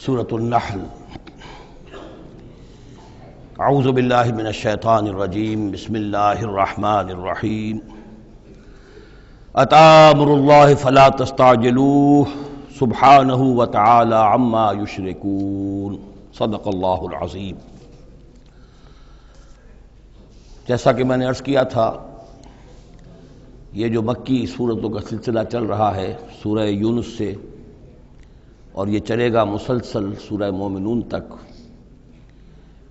سورۃ النحل۔ اعوذ باللہ من الشیطان الرجیم، بسم اللہ الرحمن الرحیم۔ اتی امر اللہ فلا تستعجلوہ سبحانہ وتعالی عما یشرکون۔ صدق اللہ العظیم۔ جیسا کہ میں نے عرض کیا تھا، یہ جو مکی سورتوں کا سلسلہ چل رہا ہے سورہ یونس سے، اور یہ چلے گا مسلسل سورہ مومنون تک،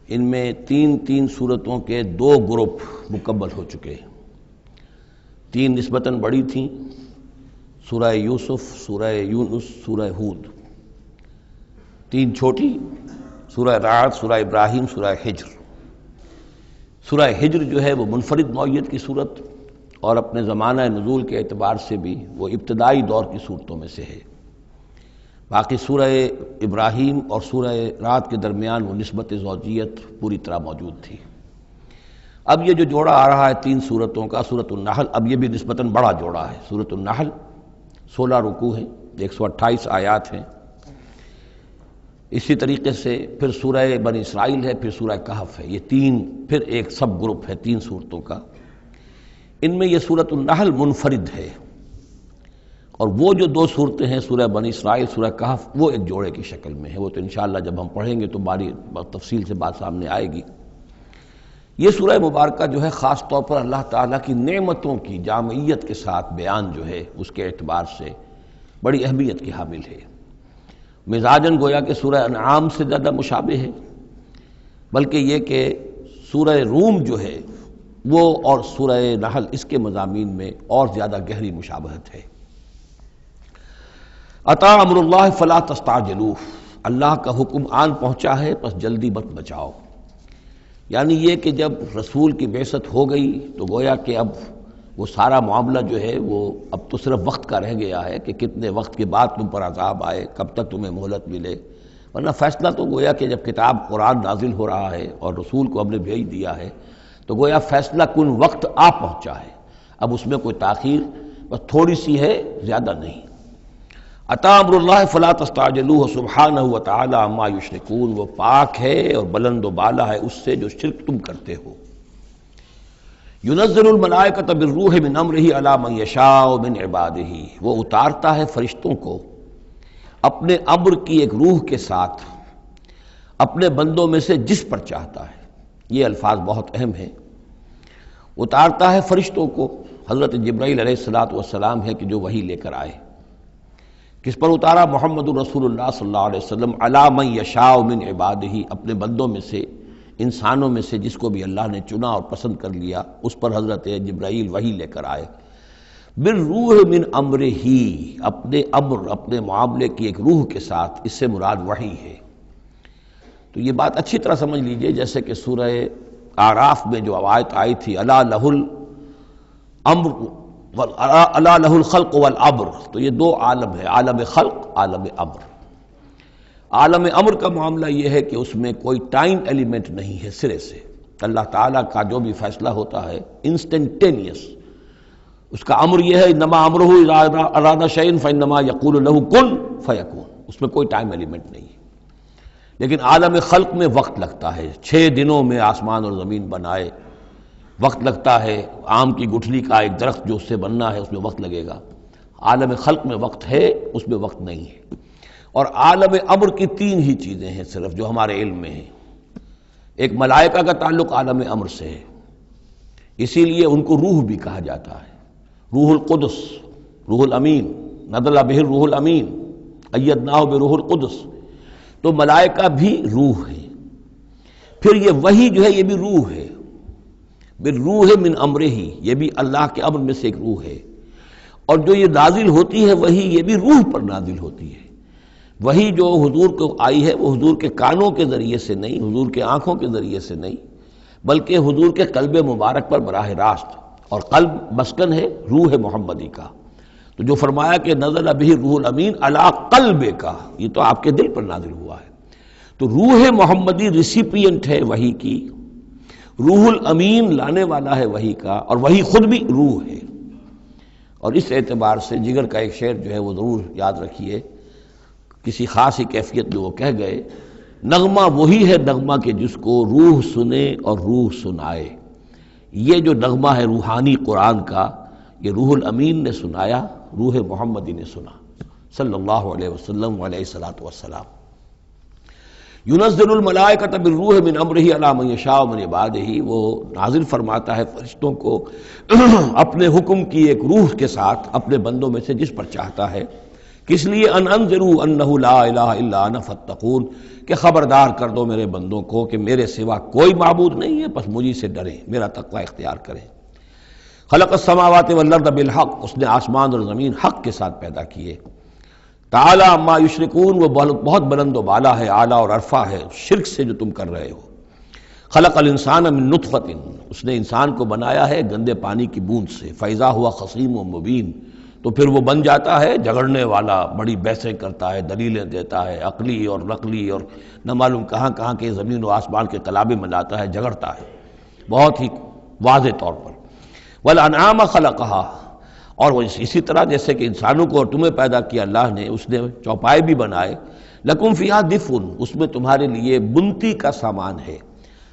ان میں تین سورتوں کے 2 گروپ مکمل ہو چکے ہیں۔ 3 نسبتاً بڑی تھیں، سورہ یوسف، سورہ یونس، سورہ ہود۔ 3 چھوٹی، سورہ رعد، سورہ ابراہیم، سورہ حجر۔ سورہ حجر جو ہے وہ منفرد نوعیت کی صورت، اور اپنے زمانہ نزول کے اعتبار سے بھی وہ ابتدائی دور کی صورتوں میں سے ہے۔ باقی سورہ ابراہیم اور سورہ رعد کے درمیان وہ نسبت زوجیت پوری طرح موجود تھی۔ اب یہ جو جوڑا آ رہا ہے 3 سورتوں کا، سورۃ النحل، اب یہ بھی نسبتاً بڑا جوڑا ہے۔ سورۃ النحل 16 رکوع ہیں، 128 آیات ہیں۔ اسی طریقے سے پھر سورہ بنی اسرائیل ہے، پھر سورہ کہف ہے۔ یہ 3 پھر ایک سب گروپ ہے 3 سورتوں کا۔ ان میں یہ سورۃ النحل منفرد ہے، اور وہ جو 2 صورتیں ہیں سورہ بنی اسرائیل، سورہ کہف، وہ ایک جوڑے کی شکل میں ہے۔ وہ تو انشاءاللہ جب ہم پڑھیں گے تو باری تفصیل سے بات سامنے آئے گی۔ یہ سورہ مبارکہ جو ہے خاص طور پر اللہ تعالیٰ کی نعمتوں کی جامعیت کے ساتھ بیان جو ہے اس کے اعتبار سے بڑی اہمیت کی حامل ہے۔ مزاجاً گویا کہ سورہ انعام سے زیادہ مشابہ ہے، بلکہ یہ کہ سورہ روم جو ہے وہ اور سورہ نحل اس کے مضامین میں اور زیادہ گہری مشابہت ہے۔ اتی امر اللہ فلا تستعجلوہ، اللہ کا حکم آن پہنچا ہے پس جلدی مت بچاؤ۔ یعنی یہ کہ جب رسول کی بعثت ہو گئی تو گویا کہ اب وہ سارا معاملہ جو ہے وہ اب تو صرف وقت کا رہ گیا ہے کہ کتنے وقت کے بعد تم پر عذاب آئے، کب تک تمہیں مہلت ملے، ورنہ فیصلہ تو گویا کہ جب کتاب قرآن نازل ہو رہا ہے اور رسول کو ہم نے بھیج دیا ہے تو گویا فیصلہ کن وقت آ پہنچا ہے۔ اب اس میں کوئی تاخیر بس تھوڑی سی ہے، زیادہ نہیں۔ اتی امر اللہ فلا تستعجلوہ سبحانہ وتعالی عما یشرکون، وہ پاک ہے اور بلند و بالا ہے اس سے جو شرک تم کرتے ہو۔ ینزل الملائکۃ بالروح من امرہ علی من یشاء من عبادہ، وہ اتارتا ہے فرشتوں کو اپنے امر کی ایک روح کے ساتھ اپنے بندوں میں سے جس پر چاہتا ہے۔ یہ الفاظ بہت اہم ہیں۔ اتارتا ہے فرشتوں کو، حضرت جبرائیل علیہ السلام ہے کہ جو وحی لے کر آئے۔ کس پر اتارا؟ محمد الرسول اللہ صلی اللہ علیہ وسلم، علی من یشاء من عبادہ، اپنے بندوں میں سے، انسانوں میں سے جس کو بھی اللہ نے چنا اور پسند کر لیا اس پر حضرت جبرائیل وحی لے کر آئے۔ بالروح من امرہ، اپنے امر، اپنے معاملے کی ایک روح کے ساتھ، اس سے مراد وحی ہے۔ تو یہ بات اچھی طرح سمجھ لیجئے، جیسے کہ سورہ اعراف میں جو آیت آئی تھی، الا لہ الامر الا لہ الخلق والامر، تو یہ 2 عالم ہے، عالم خلق، عالم امر۔ عالم امر کا معاملہ یہ ہے کہ اس میں کوئی ٹائم ایلیمنٹ نہیں ہے سرے سے۔ اللہ تعالیٰ کا جو بھی فیصلہ ہوتا ہے انسٹنٹینیس، اس کا امر یہ ہے، انما امرہ اذا اراد شیئا فانما یقول لہ کن فیکون، اس میں کوئی ٹائم ایلیمنٹ نہیں ہے۔ لیکن عالم خلق میں وقت لگتا ہے، 6 دنوں میں آسمان اور زمین بنائے، وقت لگتا ہے۔ آم کی گٹھلی کا ایک درخت جو اس سے بننا ہے اس میں وقت لگے گا۔ عالم خلق میں وقت ہے، اس میں وقت نہیں ہے۔ اور عالم امر کی 3 ہی چیزیں ہیں صرف جو ہمارے علم میں ہیں۔ ایک ملائکہ کا تعلق عالم امر سے ہے، اسی لیے ان کو روح بھی کہا جاتا ہے، روح القدس، روح الامین، نزل بہ الروح الامین، ایدناہ بروح القدس۔ تو ملائکہ بھی روح ہے۔ پھر یہ وحی جو ہے یہ بھی روح ہے، بالروح من امرہ، یہ بھی اللہ کے امر میں سے ایک روح ہے۔ اور جو یہ نازل ہوتی ہے وحی، یہ بھی روح پر نازل ہوتی ہے۔ وحی جو حضور کو آئی ہے وہ حضور کے کانوں کے ذریعے سے نہیں، حضور کے آنکھوں کے ذریعے سے نہیں، بلکہ حضور کے قلب مبارک پر براہ راست، اور قلب مسکن ہے روح محمدی کا۔ تو جو فرمایا کہ نزل بہ الروح الامین علی قلبک، یہ تو آپ کے دل پر نازل ہوا ہے۔ تو روح محمدی ریسیپینٹ ہے وحی کی، روح الامین لانے والا ہے وحی کا، اور وحی خود بھی روح ہے۔ اور اس اعتبار سے جگر کا ایک شعر جو ہے وہ ضرور یاد رکھیے، کسی خاص ہی کیفیت میں وہ کہہ گئے نغمہ وہی ہے نغمہ کہ جس کو روح سنے اور روح سنائے. یہ جو نغمہ ہے روحانی قرآن کا، یہ روح الامین نے سنایا، روح محمدی نے سنا صلی اللہ علیہ وسلم علیہ الصلاۃ والسلام. ينزل الملائکۃ بالروح من امرہ علی من یشاء من عبادہ، وہ نازل فرماتا ہے فرشتوں کو اپنے حکم کی ایک روح کے ساتھ اپنے بندوں میں سے جس پر چاہتا ہے. کس لیے؟ ان انذروا انہ لا الہ الا انا فاتقون، کہ خبردار کر دو میرے بندوں کو کہ میرے سوا کوئی معبود نہیں ہے، بس مجھے سے ڈریں، میرا تقوی اختیار کریں. خلق السماوات والارض بالحق، اس نے آسمان اور زمین حق کے ساتھ پیدا کیے. تعالی عما یشرکون، وہ بہت بلند و بالا ہے، اعلیٰ اور عرفہ ہے شرک سے جو تم کر رہے ہو. خلق الانسان من نطفۃ، اس نے انسان کو بنایا ہے گندے پانی کی بوند سے. فاذا ہوا خصیم و مبین، تو پھر وہ بن جاتا ہے جھگڑنے والا، بڑی بحثیں کرتا ہے، دلیلیں دیتا ہے، عقلی اور نقلی اور نہ معلوم کہاں کہاں کے زمین و آسمان کے کلابے ملاتا ہے، جھگڑتا ہے بہت ہی واضح طور پر. والانعام خلقہا، اور وہ اسی طرح جیسے کہ انسانوں کو اور تمہیں پیدا کیا اللہ نے، اس نے چوپائے بھی بنائے. لکم فیہا دفء، اس میں تمہارے لیے بنتی کا سامان ہے،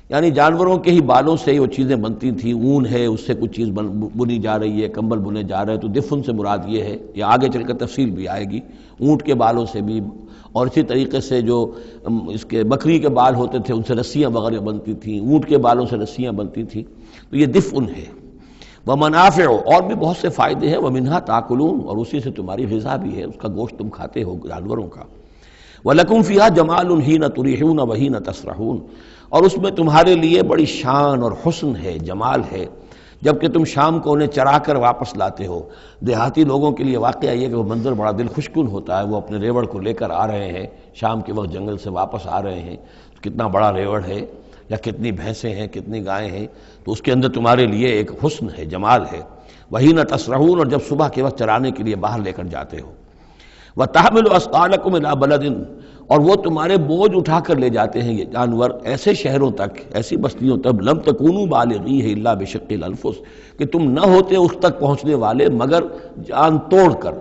یعنی جانوروں کے ہی بالوں سے ہی وہ چیزیں بنتی تھیں. اون ہے، اس سے کچھ چیز بنی جا رہی ہے، کمبل بنے جا رہے ہیں، تو دفن سے مراد یہ ہے. یہ آگے چل کر تفصیل بھی آئے گی. اونٹ کے بالوں سے بھی، اور اسی طریقے سے جو اس کے بکری کے بال ہوتے تھے ان سے رسیاں وغیرہ بنتی تھیں، اونٹ کے بالوں سے رسیاں بنتی تھیں. تو یہ دفن ہے. ومنافع، اور بھی بہت سے فائدے ہیں. ومنہا تاکلون، اور اسی سے تمہاری غذا بھی ہے، اس کا گوشت تم کھاتے ہو جانوروں کا. وَلَكُمْ فِيهَا جَمَالٌ حِينَ تُرِيحُونَ وَحِينَ تَسْرَحُونَ، اور اس میں تمہارے لیے بڑی شان اور حسن ہے، جمال ہے، جب کہ تم شام کو انہیں چرا کر واپس لاتے ہو. دیہاتی لوگوں کے لیے واقعہ یہ کہ وہ منظر بڑا دل خوشکن ہوتا ہے. وہ اپنے ریوڑ کو لے کر آ رہے ہیں، شام کے وقت جنگل سے واپس آ رہے ہیں، کتنا بڑا ریوڑ ہے یا کتنی بھینسیں ہیں، کتنی گائیں ہیں، تو اس کے اندر تمہارے لیے ایک حسن ہے، جمال ہے. وَحِينَ تَسْرَحُونَ، اور جب صبح کے وقت چرانے کے لیے باہر لے کر جاتے ہو. وَتَحْمِلُ أَثْقَالَكُمْ إِلَىٰ بَلَدٍ، اور وہ تمہارے بوجھ اٹھا کر لے جاتے ہیں یہ جانور ایسے شہروں تک، ایسی بستیوں تک. لَمْ تَكُونُوا بَالِغِيهِ إِلَّا بِشِقِّ الْأَنفُسِ، کہ تم نہ ہوتے اس تک پہنچنے والے مگر جان توڑ کر.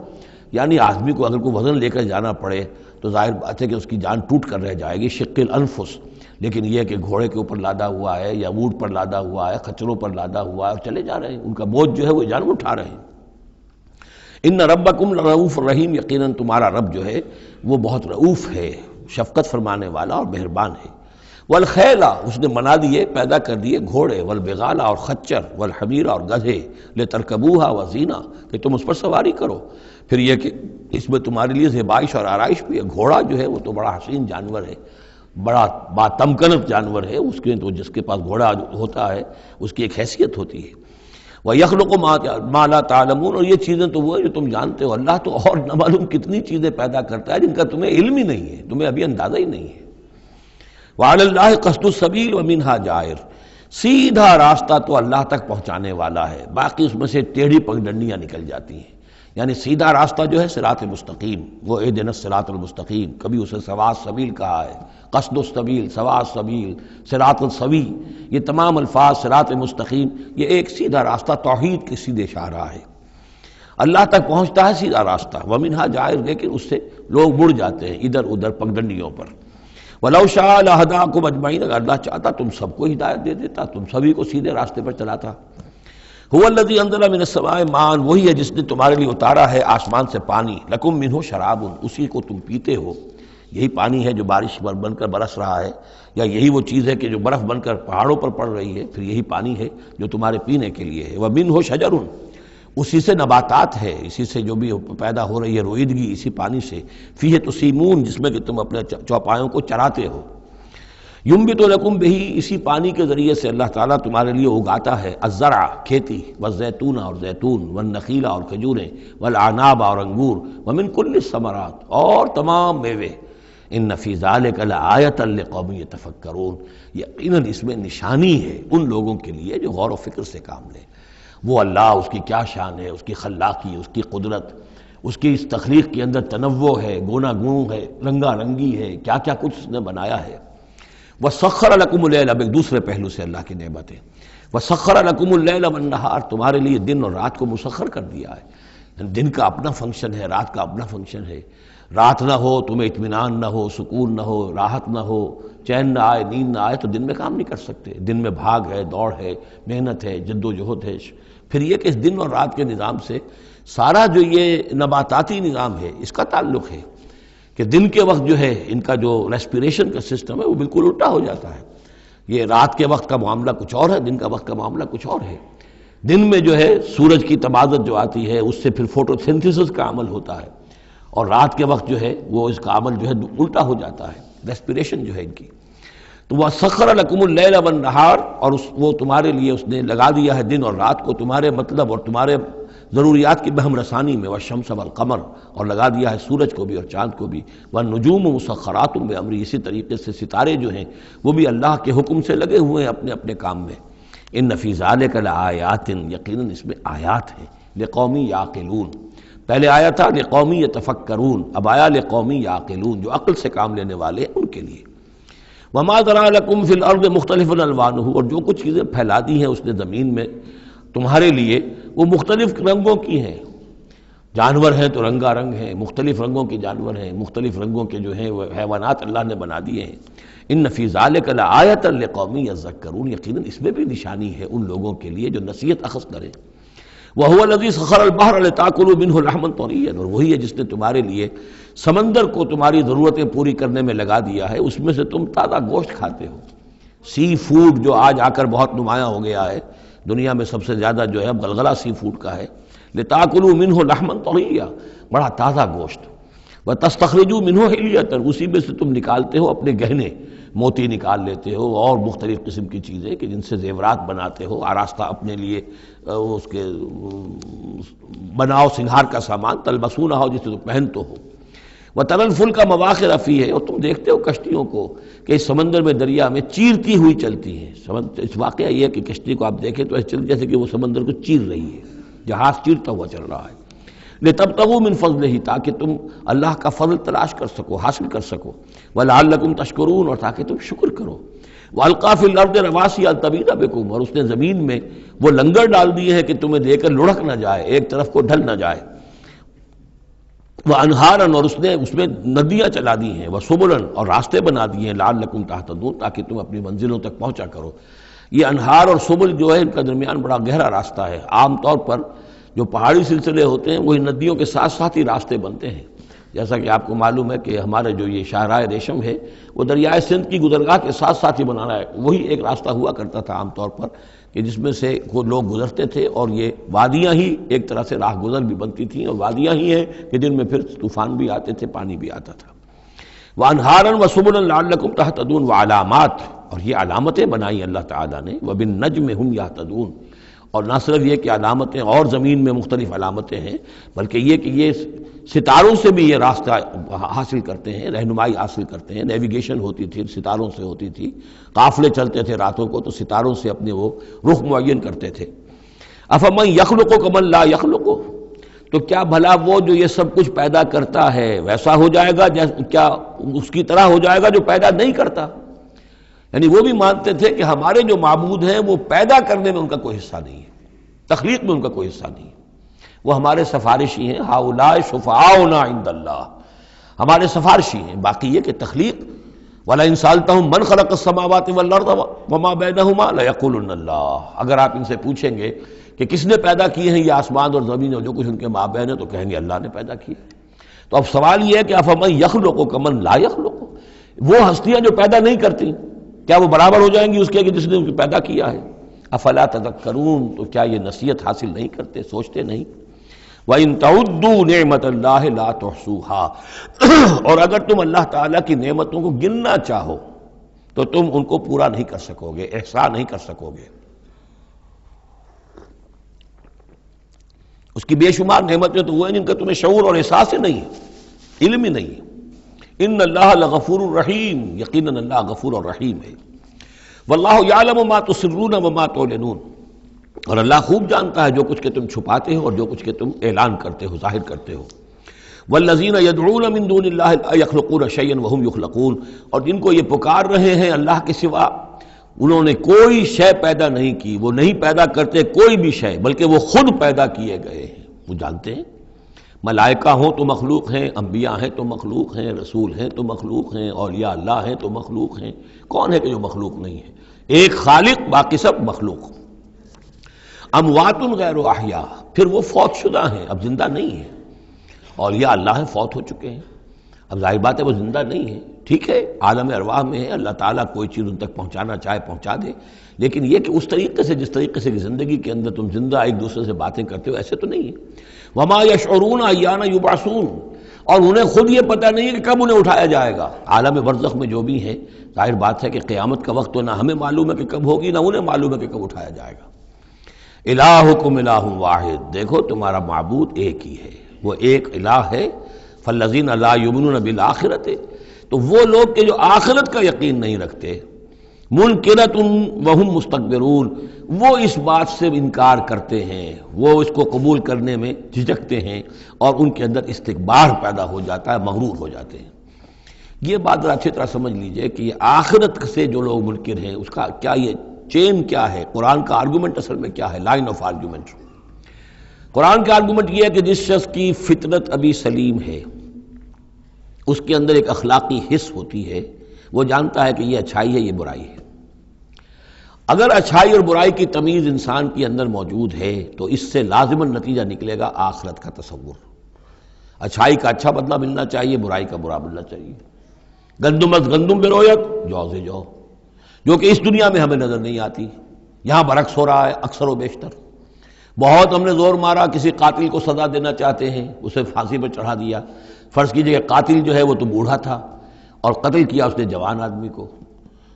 یعنی آدمی کو اگر کوئی وزن لے کر جانا پڑے تو ظاہر بات ہے کہ اس کی جان ٹوٹ کر رہ جائے گی، شق الانفس. لیکن یہ کہ گھوڑے کے اوپر لادا ہوا ہے یا اونٹ پر لادا ہوا ہے، خچروں پر لادا ہوا ہے اور چلے جا رہے ہیں، ان کا بوجھ جو ہے وہ جانور اٹھا رہے ہیں. ان ربکم لرؤوف الرحیم، یقیناً تمہارا رب جو ہے وہ بہت رؤوف ہے، شفقت فرمانے والا اور مہربان ہے. والخیل، اس نے بنا دیے، پیدا کر دیے گھوڑے. والبغال، اور خچر. والحمیر، اور گدھے. لترکبوها وزینہ، کہ تم اس پر سواری کرو. پھر یہ کہ اس میں تمہارے لیے زیبائش اور آرائش بھی ہے. گھوڑا جو ہے وہ تو بڑا حسین جانور ہے، بڑا باتمکنت جانور ہے. اس کے تو جس کے پاس گھوڑا ہوتا ہے اس کی ایک حیثیت ہوتی ہے. وَيَخْلُقُ مَا لَا تَعْلَمُونَ، اور یہ چیزیں تو وہ ہے جو تم جانتے ہو. اللہ تو اور نہ معلوم کتنی چیزیں پیدا کرتا ہے جن کا تمہیں علم ہی نہیں ہے، تمہیں ابھی اندازہ ہی نہیں ہے. وَعَلَى اللَّهِ قَصْدُ السَّبِيلِ وَمِنْهَا جَائِرٌ، سیدھا راستہ تو اللہ تک پہنچانے والا ہے، باقی اس میں سے ٹیڑھی پگڈنڈیاں نکل جاتی ہیں. یعنی سیدھا راستہ جو ہے صراط مستقیم، وہ اہدنا الصراط المستقیم. کبھی اسے سواء السبیل کہا ہے، قصد السبیل، سواء السبیل، صراط السوی. یہ تمام الفاظ صراط مستقیم یہ ایک سیدھا راستہ توحید کے سیدھے شاہراہ ہے، اللہ تک پہنچتا ہے سیدھا راستہ. ومنہا جائر، لیکن اس سے لوگ مڑ جاتے ہیں ادھر ادھر پگڈنڈیوں پر. وَلَوْ شَاءَ لَهَدَاكُمْ أَجْمَعِينَ، اگر اللہ چاہتا تم سب کو ہدایت دے دیتا، تم سبھی کو سیدھے راستے پر چلاتا. هُوَ الَّذِي أَنزَلَ مِنَ السَّمَاءِ مَاءً، وہی ہے جس نے تمہارے لیے اتارا ہے آسمان سے پانی. لَكُم مِّنْهُ شَرَابٌ، اسی کو تم پیتے ہو. یہی پانی ہے جو بارش بن کر برس رہا ہے، یا یہی وہ چیز ہے کہ جو برف بن کر پہاڑوں پر پڑ رہی ہے، پھر یہی پانی ہے جو تمہارے پینے کے لیے ہے. وَمِنْهُ شَجَرٌ، اسی سے نباتات ہے، اسی سے جو بھی پیدا ہو رہی ہے روئیدگی اسی پانی سے. فِيهِ تُسِيمُونَ، جس میں کہ تم اپنے چوپایوں کو چراتے ہو. ينبت لكم به، اسی پانی کے ذریعے سے اللہ تعالیٰ تمہارے لیے اگاتا ہے. الزرع، کھیتی. والزیتون، اور زیتون. والنخیل، اور کھجوریں. والاعناب، اور انگور. ومن كل الثمرات، اور تمام میوے. ان فی ذلک لآیۃ لقوم یتفکرون، یقیناً اس میں نشانی ہے ان لوگوں کے لیے جو غور و فکر سے کام لیں. وہ اللہ، اس کی کیا شان ہے، اس کی خلاقی، اس کی قدرت، اس کی اس تخلیق کے اندر تنوع ہے، گونا گوں ہے، رنگا رنگی ہے، کیا کیا کچھ اس نے بنایا ہے. وَسَخَّرَ لَكُمُ اللَّيْلَ، اب ایک دوسرے پہلو سے اللہ کی نعمتیں. وَسَخَّرَ لَكُمُ اللَّيْلَ وَالنَّهَارَ، تمہارے لیے دن اور رات کو مسخر کر دیا ہے. دن کا اپنا فنکشن ہے، رات کا اپنا فنکشن ہے۔ رات نہ ہو تمہیں اطمینان نہ ہو، سکون نہ ہو، راحت نہ ہو، چین نہ آئے، نیند نہ آئے تو دن میں کام نہیں کر سکتے۔ دن میں بھاگ ہے، دوڑ ہے، محنت ہے، جد و جہد ہے۔ پھر یہ کہ اس دن اور رات کے نظام سے سارا جو یہ نباتاتی نظام ہے اس کا تعلق ہے کہ دن کے وقت جو ہے ان کا جو ریسپیریشن کا سسٹم ہے وہ بالکل الٹا ہو جاتا ہے۔ یہ رات کے وقت کا معاملہ کچھ اور ہے، دن کا وقت کا معاملہ کچھ اور ہے۔ دن میں جو ہے سورج کی تبادت جو آتی ہے اس سے پھر فوٹو سنتھسس کا عمل ہوتا ہے، اور رات کے وقت جو ہے وہ اس کا عمل جو ہے الٹا ہو جاتا ہے، ریسپیریشن جو ہے ان کی۔ تو وہ سخر لکم اللیل والنہار، اور وہ تمہارے لیے اس نے لگا دیا ہے دن اور رات کو تمہارے مطلب اور تمہارے ضروریات کی بہم رسانی میں، والشمس والقمر، اور لگا دیا ہے سورج کو بھی اور چاند کو بھی، والنجوم مسخرات بامرہ، اسی طریقے سے ستارے جو ہیں وہ بھی اللہ کے حکم سے لگے ہوئے ہیں اپنے اپنے کام میں۔ ان فی ذلک لآیات، یقیناً اس میں آیات ہیں، لقوم یعقلون۔ پہلے آیا تھا لقوم یتفکرون، اب آیا لقوم یعقلون، جو عقل سے کام لینے والے ہیں ان کے لیے۔ وما ذرأ لکم فی الارض مختلف الوانہ، اور جو کچھ چیزیں پھیلا دی ہیں اس نے زمین میں تمہارے لیے وہ مختلف رنگوں کی ہیں۔ جانور ہیں تو رنگا رنگ ہیں، مختلف رنگوں کے جانور ہیں، مختلف رنگوں کے جو ہیں وہ حیوانات اللہ نے بنا دیے ہیں۔ ان فی ذلک لآیۃ لقوم یذکرون، یقیناً اس میں بھی نشانی ہے ان لوگوں کے لیے جو نصیحت اخذ کریں۔ وَهُوَ الَّذِي سَخَّرَ الْبَحْرَ لِتَأْكُلُوا مِنْهُ لَحْمًا طَرِيًّا، اور وہی ہے جس نے تمہارے لیے سمندر کو تمہاری ضرورتیں پوری کرنے میں لگا دیا ہے، اس میں سے تم تازہ گوشت کھاتے ہو۔ سی فوڈ جو آج آ کر بہت نمایاں ہو گیا ہے دنیا میں، سب سے زیادہ جو ہے غلغلہ سی فوڈ کا ہے۔ لِتَأْكُلُوا مِنْهُ لَحْمًا طَرِيًّا، بڑا تازہ گوشت۔ وَتَسْتَخْرِجُوا مِنْهُ حِلْيَةً، اسی میں سے تم نکالتے ہو اپنے گہنے، موتی نکال لیتے ہو اور مختلف قسم کی چیزیں کہ جن سے زیورات بناتے ہو، آراستہ اپنے لیے اس کے بناؤ سنگھار کا سامان، تلبسونہ ہو جسے تم پہنتے ہو۔ وَتَرَى الْفُلْكَ مَوَاخِرَ فِيهِ، اور تم دیکھتے ہو کشتیوں کو کہ اس سمندر میں، دریا میں چیرتی ہوئی چلتی ہیں۔ اس واقعہ یہ ہے کہ کشتی کو آپ دیکھیں تو ایسے چل جیسے کہ وہ سمندر کو چیر رہی ہے، جہاز چیرتا ہوا چل رہا ہے۔ لِتَبْتَغُوا مِنْ فَضْلِهِ، تاکہ تم اللہ کا فضل تلاش کر سکو، حاصل کر سکو۔ وَلَعَلَّكُمْ تَشْكُرُونَ، اور تاکہ تم شکر کرو۔ وَأَلْقَىٰ فِي الْأَرْضِ رَوَاسِيَ أَن تَمِيدَ بِكُمْ، اور اس نے زمین میں وہ لنگر ڈال دیے ہیں کہ تمہیں دے کر لڑھک نہ جائے، ایک طرف کو ڈھل نہ جائے۔ وَأَنْهَارًا، اور اس میں ندیاں چلا دی ہیں۔ وَسُبُلًا، اور راستے بنا دیے ہیں۔ لَعَلَّكُمْ تَهْتَدُونَ، تاکہ تم اپنی منزلوں تک پہنچا کرو۔ یہ انہار اور سبل جو ہے ان کا درمیان بڑا گہرا راستہ ہے۔ عام طور پر جو پہاڑی سلسلے ہوتے ہیں وہی ندیوں کے ساتھ ساتھ ہی راستے بنتے ہیں۔ جیسا کہ آپ کو معلوم ہے کہ ہمارے جو یہ شاہراہ ریشم ہے وہ دریائے سندھ کی گزرگاہ کے ساتھ ساتھ ہی بنانا ہے، وہی ایک راستہ ہوا کرتا تھا عام طور پر کہ جس میں سے وہ لوگ گزرتے تھے، اور یہ وادیاں ہی ایک طرح سے راہ گزر بھی بنتی تھیں، اور وادیاں ہی ہیں کہ جن میں پھر طوفان بھی آتے تھے، پانی بھی آتا تھا۔ وَأَنْهَارًا وَسُبُلًا لَعَلَّكُمْ تَهْتَدُونَ، وَعَلَامَاتٍ، اور یہ علامتیں بنائی اللہ تعالیٰ نے۔ وَبِالنَّجْمِ هُمْ يَهْتَدُونَ، اور نہ صرف یہ کہ علامتیں اور زمین میں مختلف علامتیں ہیں، بلکہ یہ کہ یہ ستاروں سے بھی یہ راستہ حاصل کرتے ہیں، رہنمائی حاصل کرتے ہیں۔ نیویگیشن ہوتی تھی، ستاروں سے ہوتی تھی، قافلے چلتے تھے راتوں کو تو ستاروں سے اپنے وہ رخ معین کرتے تھے۔ أَفَمَن يَخْلُقُ كَمَن لَّا يَخْلُقُ، تو کیا بھلا وہ جو یہ سب کچھ پیدا کرتا ہے ویسا ہو جائے گا، کیا اس کی طرح ہو جائے گا جو پیدا نہیں کرتا؟ یعنی وہ بھی مانتے تھے کہ ہمارے جو معبود ہیں وہ پیدا کرنے میں ان کا کوئی حصہ نہیں ہے، تخلیق میں ان کا کوئی حصہ نہیں ہے، وہ ہمارے سفارشی ہیں۔ ہؤلاء شفعاؤنا عند اللہ، ہمارے سفارشی ہیں۔ باقی یہ کہ تخلیق، وَلَئِن سَأَلْتَهُم مَّنْ خَلَقَ السَّمَاوَاتِ وَالْأَرْضَ وَمَا بَيْنَهُمَا لَيَقُولُنَّ اللَّهُ، اگر آپ ان سے پوچھیں گے کہ کس نے پیدا کیے ہیں یہ آسمان اور زمین اور جو کچھ ان کے مابین ہے، تو کہیں گے اللہ نے پیدا کیے۔ تو اب سوال یہ ہے کہ أَفَمَن يَخْلُقُ كَمَن لَّا يَخْلُقُ، وہ ہستیاں جو پیدا نہیں کرتی کیا وہ برابر ہو جائیں گی اس کے کہ جس نے ان کو پیدا کیا ہے؟ افلا تذکرون، تو کیا یہ نصیحت حاصل نہیں کرتے، سوچتے نہیں؟ وَإِن تَعُدُّوا نِعْمَةَ اللَّهِ لَا تُحْصُوهَا، اور اگر تم اللہ تعالیٰ کی نعمتوں کو گننا چاہو تو تم ان کو پورا نہیں کر سکو گے، احصاء نہیں کر سکو گے۔ اس کی بے شمار نعمتیں تو وہ ہیں جن کا تمہیں شعور اور احساس ہی نہیں ہے، علم ہی نہیں ہے۔ ان اللہ لغفور الرحیم، یقیناً اللہ غفور اور رحیم ہے۔ واللہ یعلم ما تسرون وما تعلنون، اور اللہ خوب جانتا ہے جو کچھ کہ تم چھپاتے ہو اور جو کچھ کہ تم اعلان کرتے ہو، ظاہر کرتے ہو۔ والذین یدعون من دون اللہ لا یخلقون شیئا وهم یخلقون، اور جن کو یہ پکار رہے ہیں اللہ کے سوا، انہوں نے کوئی شے پیدا نہیں کی، وہ نہیں پیدا کرتے کوئی بھی شے، بلکہ وہ خود پیدا کیے گئے ہیں۔ وہ جانتے ہیں ملائکہ ہوں تو مخلوق ہیں، انبیاء ہیں تو مخلوق ہیں، رسول ہیں تو مخلوق ہیں، اولیاء اللہ ہیں تو مخلوق ہیں، کون ہے کہ جو مخلوق نہیں ہے؟ ایک خالق، باقی سب مخلوق۔ اموات غیر احیاء، پھر وہ فوت شدہ ہیں، اب زندہ نہیں ہیں۔ اولیاء اللہ ہیں، فوت ہو چکے ہیں، اب ظاہر بات ہے وہ زندہ نہیں ہیں، ٹھیک ہے عالم ارواح میں ہے، اللہ تعالیٰ کوئی چیز ان تک پہنچانا چاہے پہنچا دے، لیکن یہ کہ اس طریقے سے جس طریقے سے زندگی کے اندر تم زندہ ایک دوسرے سے باتیں کرتے ہو ایسے تو نہیں ہے۔ وما یشعرون ایان یبعثون، اور انہیں خود یہ پتہ نہیں ہے کہ کب انہیں اٹھایا جائے گا۔ عالم برزخ میں جو بھی ہیں، ظاہر بات ہے کہ قیامت کا وقت تو نہ ہمیں معلوم ہے کہ کب ہوگی، نہ انہیں معلوم ہے کہ کب اٹھایا جائے گا۔ الہکم الہ واحد، دیکھو تمہارا معبود ایک ہی ہے، وہ ایک الہ ہے۔ فالذین لا یؤمنون بالآخرۃ، تو وہ لوگ کہ جو آخرت کا یقین نہیں رکھتے، منکرۃ وہم مستکبرون، وہ اس بات سے انکار کرتے ہیں، وہ اس کو قبول کرنے میں جھجکتے ہیں اور ان کے اندر استکبار پیدا ہو جاتا ہے، مغرور ہو جاتے ہیں۔ یہ بات ذرا اچھی طرح سمجھ لیجئے کہ یہ آخرت سے جو لوگ منکر ہیں اس کا کیا یہ چین کیا ہے، قرآن کا آرگومنٹ اصل میں کیا ہے، لائن آف آرگومنٹ۔ قرآن کا آرگومنٹ یہ ہے کہ جس شخص کی فطرت ابھی سلیم ہے، اس کے اندر ایک اخلاقی حس ہوتی ہے، وہ جانتا ہے کہ یہ اچھائی ہے، یہ برائی ہے۔ اگر اچھائی اور برائی کی تمیز انسان کے اندر موجود ہے تو اس سے لازماً نتیجہ نکلے گا آخرت کا تصور۔ اچھائی کا اچھا بدلہ ملنا چاہیے، برائی کا برا ملنا چاہیے۔ گندم از گندم برویت جو سے جو، جو کہ اس دنیا میں ہمیں نظر نہیں آتی، یہاں برعکس ہو رہا ہے اکثر و بیشتر۔ بہت ہم نے زور مارا، کسی قاتل کو سزا دینا چاہتے ہیں، اسے پھانسی پر چڑھا دیا۔ فرض کیجئے کہ قاتل جو ہے وہ تو بوڑھا تھا اور قتل کیا اس نے جوان آدمی کو،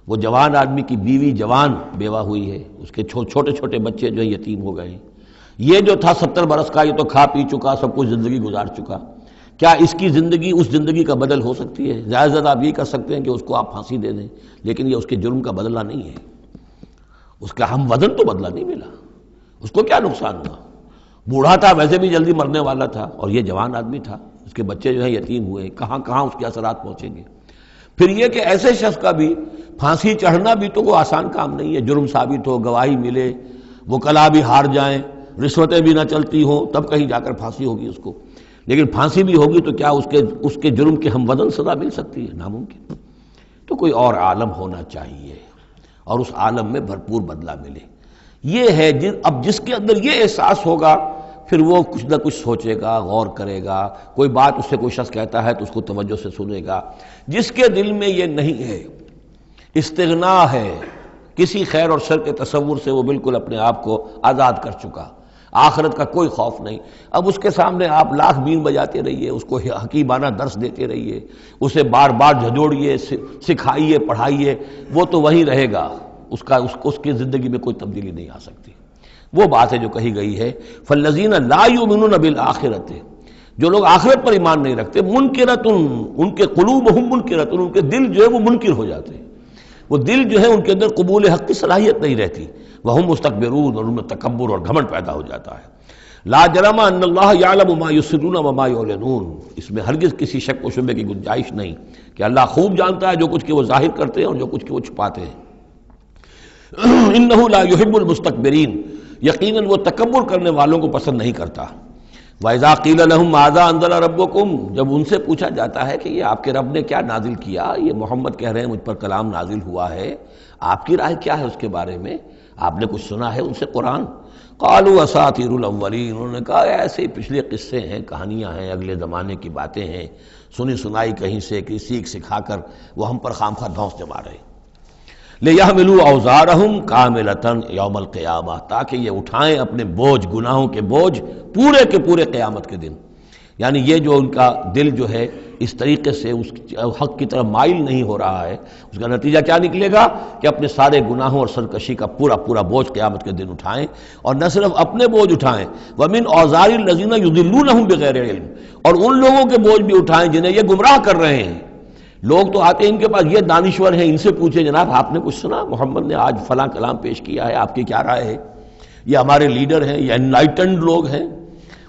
وہ جوان آدمی کی بیوی جوان بیوہ ہوئی ہے، اس کے چھوٹے چھوٹے بچے جو ہیں یتیم ہو گئے ہیں۔ یہ جو تھا 70 برس کا، یہ تو کھا پی چکا، سب کچھ زندگی گزار چکا، کیا اس کی زندگی اس زندگی کا بدل ہو سکتی ہے؟ زیادہ سے زیادہ آپ یہ کر سکتے ہیں کہ اس کو آپ پھانسی دے دیں، لیکن یہ اس کے جرم کا بدلہ نہیں ہے، اس کا ہم وزن تو بدلہ نہیں ملا، اس کو کیا نقصان ہوا؟ بوڑھا تھا، ویسے بھی جلدی مرنے والا تھا، اور یہ جوان آدمی تھا، اس کے بچے جو ہیں یتیم ہوئے، کہاں کہاں اس کے اثرات پہنچیں گے۔ پھر یہ کہ ایسے شخص کا بھی پھانسی چڑھنا بھی تو کوئی آسان کام نہیں ہے، جرم ثابت ہو، گواہی ملے، وکلاء بھی ہار جائیں، رشوتیں بھی نہ چلتی ہوں، تب کہیں جا کر پھانسی ہوگی اس کو۔ لیکن پھانسی بھی ہوگی تو کیا اس کے جرم کے ہم وزن سزا مل سکتی ہے؟ ناممکن۔ تو کوئی اور عالم ہونا چاہیے اور اس عالم میں بھرپور بدلہ ملے۔ یہ ہے اب جس کے اندر یہ احساس ہوگا، پھر وہ کچھ نہ کچھ سوچے گا، غور کرے گا، کوئی بات اس سے کوئی شخص کہتا ہے تو اس کو توجہ سے سنے گا۔ جس کے دل میں یہ نہیں ہے، استغنا ہے، کسی خیر اور شر کے تصور سے وہ بالکل اپنے آپ کو آزاد کر چکا، آخرت کا کوئی خوف نہیں، اب اس کے سامنے آپ لاکھ بین بجاتے رہیے، اس کو حکیمانہ درس دیتے رہیے، اسے بار بار جھنجھوڑیے، سکھائیے، پڑھائیے، وہ تو وہی رہے گا، اس کی زندگی میں کوئی تبدیلی نہیں آ سکتی۔ وہ بات ہے جو کہی گئی ہے فالذین لا یؤمنون بالآخرۃ، جو لوگ آخرت پر ایمان نہیں رکھتے، منکرۃ، ان کے قلوبہم منکرۃ، ان کے دل جو ہے وہ منکر ہو جاتے ہیں، وہ دل جو ہے ان کے اندر قبول حق کی صلاحیت نہیں رہتی، وہم مستکبرون، اور ان میں تکبر اور گھمنڈ پیدا ہو جاتا ہے۔ لا جرم ان اللہ یعلم ما یسرون وما یعلنون، اس میں ہرگز کسی شک و شبے کی گنجائش نہیں کہ اللہ خوب جانتا ہے جو کچھ کہ وہ ظاہر کرتے ہیں اور جو کچھ کہ وہ چھپاتے ہیں۔ انہ لا یحب المستکبرین، یقیناً وہ تکبر کرنے والوں کو پسند نہیں کرتا۔ وَإِذَا قِيلَ لَهُمْ مَاذَا أَنزَلَ رَبُّكُمْ، جب ان سے پوچھا جاتا ہے کہ یہ آپ کے رب نے کیا نازل کیا، یہ محمد کہہ رہے ہیں مجھ پر کلام نازل ہوا ہے، آپ کی رائے کیا ہے اس کے بارے میں، آپ نے کچھ سنا ہے ان سے قرآن؟ قالوا اساطیر الاولین، انہوں نے کہا ایسے پچھلے قصے ہیں، کہانیاں ہیں، اگلے زمانے کی باتیں ہیں، سنی سنائی کہیں سے کہ سیکھ سکھا کر وہ ہم پر خام خواہ دھونس جما رہے ہیں۔ لِيَحْمِلُوا أَوْزَارَهُمْ كَامِلَةً يَوْمَ الْقِيَامَةِ، تاکہ یہ اٹھائیں اپنے بوجھ، گناہوں کے بوجھ پورے کے پورے قیامت کے دن۔ یعنی یہ جو ان کا دل جو ہے اس طریقے سے اس حق کی طرف مائل نہیں ہو رہا ہے، اس کا نتیجہ کیا نکلے گا کہ اپنے سارے گناہوں اور سرکشی کا پورا پورا بوجھ قیامت کے دن اٹھائیں، اور نہ صرف اپنے بوجھ اٹھائیں، وَمِنْ أَوْزَارِ الَّذِينَ يُضِلُّونَهُمْ بِغَيْرِ عِلْمٍ، اور ان لوگوں کے بوجھ بھی اٹھائیں جنہیں یہ گمراہ کر رہے ہیں۔ لوگ تو آتے ہیں ان کے پاس، یہ دانشور ہیں، ان سے پوچھیں جناب آپ نے کچھ سنا، محمد نے آج فلاں کلام پیش کیا ہے، آپ کی کیا رائے ہے؟ یہ ہمارے لیڈر ہیں، یہ انلائٹنڈ لوگ ہیں،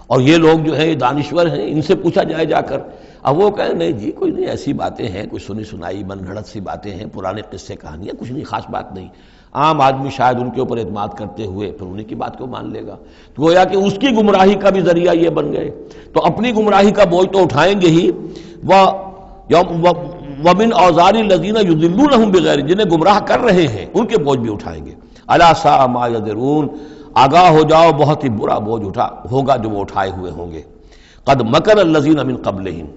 اور یہ لوگ جو ہیں یہ دانشور ہیں، ان سے پوچھا جائے جا کر۔ اب وہ کہیں نہیں جی کوئی نہیں، ایسی باتیں ہیں، کچھ سنی سنائی من گھڑت سی باتیں ہیں، پرانے قصے کہانیاں، کچھ نہیں، خاص بات نہیں۔ عام آدمی شاید ان کے اوپر اعتماد کرتے ہوئے پھر انہیں کی بات کو مان لے گا، تو گویا کہ اس کی گمراہی کا بھی ذریعہ یہ بن گئے، تو اپنی گمراہی کا بوجھ تو اٹھائیں گے ہی، وَمِنْ أَوْزَارِ الَّذِينَ يُضِلُّونَهُمْ بِغَيْرِ، جنہیں گمراہ کر رہے ہیں ان کے بوجھ بھی اٹھائیں گے۔ أَلَا سَاءَ مَا يَزِرُونَ، آگاہ ہو جاؤ بہت ہی برا بوجھ ہوگا جو وہ اٹھائے ہوئے ہوں گے۔ قَدْ مَكَرَ الَّذِينَ مِنْ قَبْلِهِمْ،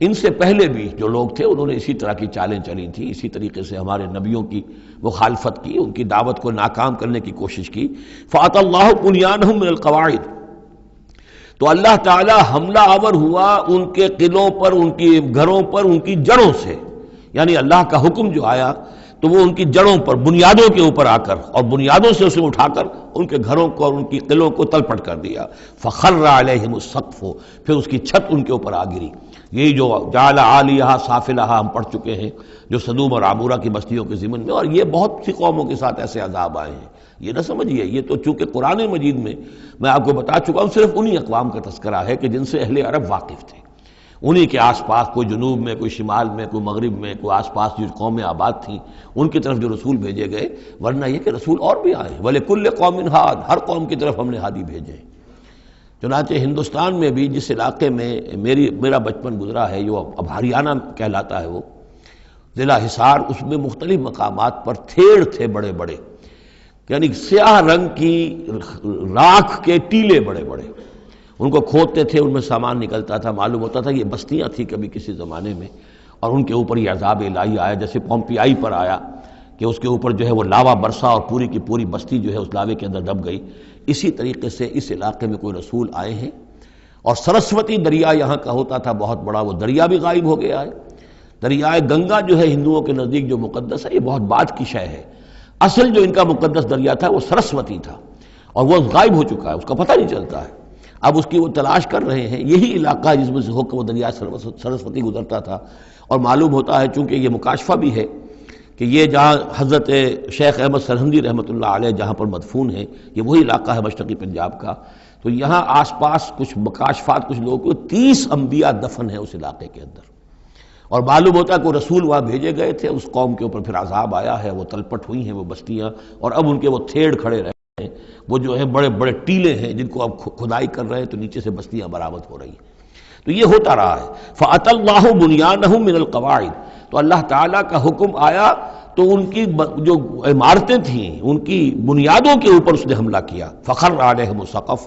ان سے پہلے بھی جو لوگ تھے انہوں نے اسی طرح کی چالیں چلی تھیں، اسی طریقے سے ہمارے نبیوں کی مخالفت کی، ان کی دعوت کو ناکام کرنے کی کوشش کی۔ فَأَتَى اللَّهُ بُنْيَانَهُم مِّنَ الْقَوَاعِدِ، تو اللہ تعالی حملہ آور ہوا ان کے قلعوں پر، ان کی گھروں پر، ان کی جڑوں سے، یعنی اللہ کا حکم جو آیا تو وہ ان کی جڑوں پر، بنیادوں کے اوپر آ کر، اور بنیادوں سے اسے اٹھا کر ان کے گھروں کو اور ان کی قلعوں کو تلپٹ کر دیا۔ فخر علیہم السقف، پھر اس کی چھت ان کے اوپر آ گری۔ یہی جو جعل عالیہا سافلہا ہم پڑھ چکے ہیں، جو سدوم اور عمورہ کی بستیوں کے ضمن میں، اور یہ بہت سی قوموں کے ساتھ ایسے عذاب آئے ہیں، یہ نہ سمجھیے، یہ تو چونکہ قرآن مجید میں آپ کو بتا چکا ہوں صرف انہی اقوام کا تذکرہ ہے کہ جن سے اہل عرب واقف تھے، انہی کے آس پاس، کوئی جنوب میں، کوئی شمال میں، کوئی مغرب میں، کوئی آس پاس جو قومیں آباد تھیں ان کی طرف جو رسول بھیجے گئے، ورنہ یہ کہ رسول اور بھی آئے، وَلِكُلِّ قَوْمٍ ہَادٍ، ہر قوم کی طرف ہم نے ہادی بھیجے ہیں۔ چنانچہ ہندوستان میں بھی جس علاقے میں میرا بچپن گزرا ہے، جو اب ہریانہ کہلاتا ہے، وہ ضلع حصار، اس میں مختلف مقامات پر تھیڑ تھے بڑے بڑے، یعنی سیاہ رنگ کی راکھ کے ٹیلے بڑے بڑے، ان کو کھودتے تھے، ان میں سامان نکلتا تھا، معلوم ہوتا تھا یہ بستیاں تھیں کبھی کسی زمانے میں، اور ان کے اوپر یہ عذاب الہی آیا، جیسے پومپیائی پر آیا کہ اس کے اوپر جو ہے وہ لاوا برسا اور پوری کی پوری بستی جو ہے اس لاوے کے اندر دب گئی۔ اسی طریقے سے اس علاقے میں کوئی رسول آئے ہیں، اور سرسوتی دریا یہاں کا ہوتا تھا بہت بڑا، وہ دریا بھی غائب ہو گیا ہے۔ دریائے گنگا جو ہے ہندوؤں کے نزدیک جو مقدس ہے، یہ بہت بعد کی شے ہے، اصل جو ان کا مقدس دریا تھا وہ سرسوتی تھا، اور وہ غائب ہو چکا ہے، اس کا پتہ نہیں چلتا ہے، اب اس کی وہ تلاش کر رہے ہیں۔ یہی علاقہ جس میں سے ہو کر وہ دریا سرسوتی گزرتا تھا، اور معلوم ہوتا ہے چونکہ یہ مکاشفہ بھی ہے کہ یہ جہاں حضرت شیخ احمد سرہندی رحمۃ اللہ علیہ جہاں پر مدفون ہیں، یہ وہی علاقہ ہے مشرقی پنجاب کا، تو یہاں آس پاس کچھ مکاشفات، کچھ لوگوں کو 30 انبیاء دفن ہیں اس علاقے کے اندر، اور معلوم ہوتا ہے کہ رسول وہاں بھیجے گئے تھے، اس قوم کے اوپر پھر عذاب آیا ہے، وہ تلپٹ ہوئی ہیں وہ بستیاں، اور اب ان کے وہ تھیڑ کھڑے رہے ہیں، وہ جو ہے بڑے بڑے ٹیلے ہیں جن کو اب کھدائی کر رہے ہیں تو نیچے سے بستیاں برآمد ہو رہی ہیں۔ تو یہ ہوتا رہا ہے۔ فَأَتَى اللَّهُ بُنْيَانَهُم مِّنَ الْقَوَاعِدِ، تو اللہ تعالیٰ کا حکم آیا تو ان کی جو عمارتیں تھیں ان کی بنیادوں کے اوپر اس نے حملہ کیا۔ فَخَرَّ عَلَيْهِمُ السَّقْفُ،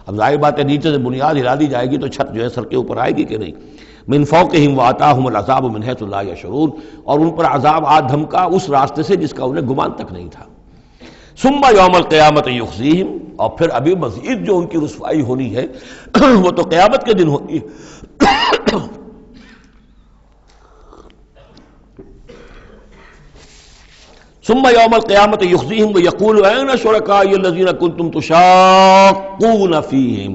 اب ظاہر بات ہے نیچے سے بنیاد ہلا دی جائے گی تو چھت جو ہے سر کے اوپر آئے گی کہ نہیں۔ مِن فَوْقِهِمْ وَأَتَاهُمُ الْعَذَابُ مِنْ حَيْثُ لَا يَشْعُرُونَ، اور ان پر عذاب آ دھمکا اس راستے سے جس کا انہیں گمان تک نہیں تھا۔ ثُمَّ يَوْمَ الْقِيَامَةِ يُخْزِيهِمْ، اور پھر ابھی مزید جو ان کی رسوائی ہونی ہے وہ تو قیامت کے دن ہوگی۔ ثم يوم القيامة يخزيهم ويقول أين شركائي الذين كنتم تشاقون فيهم،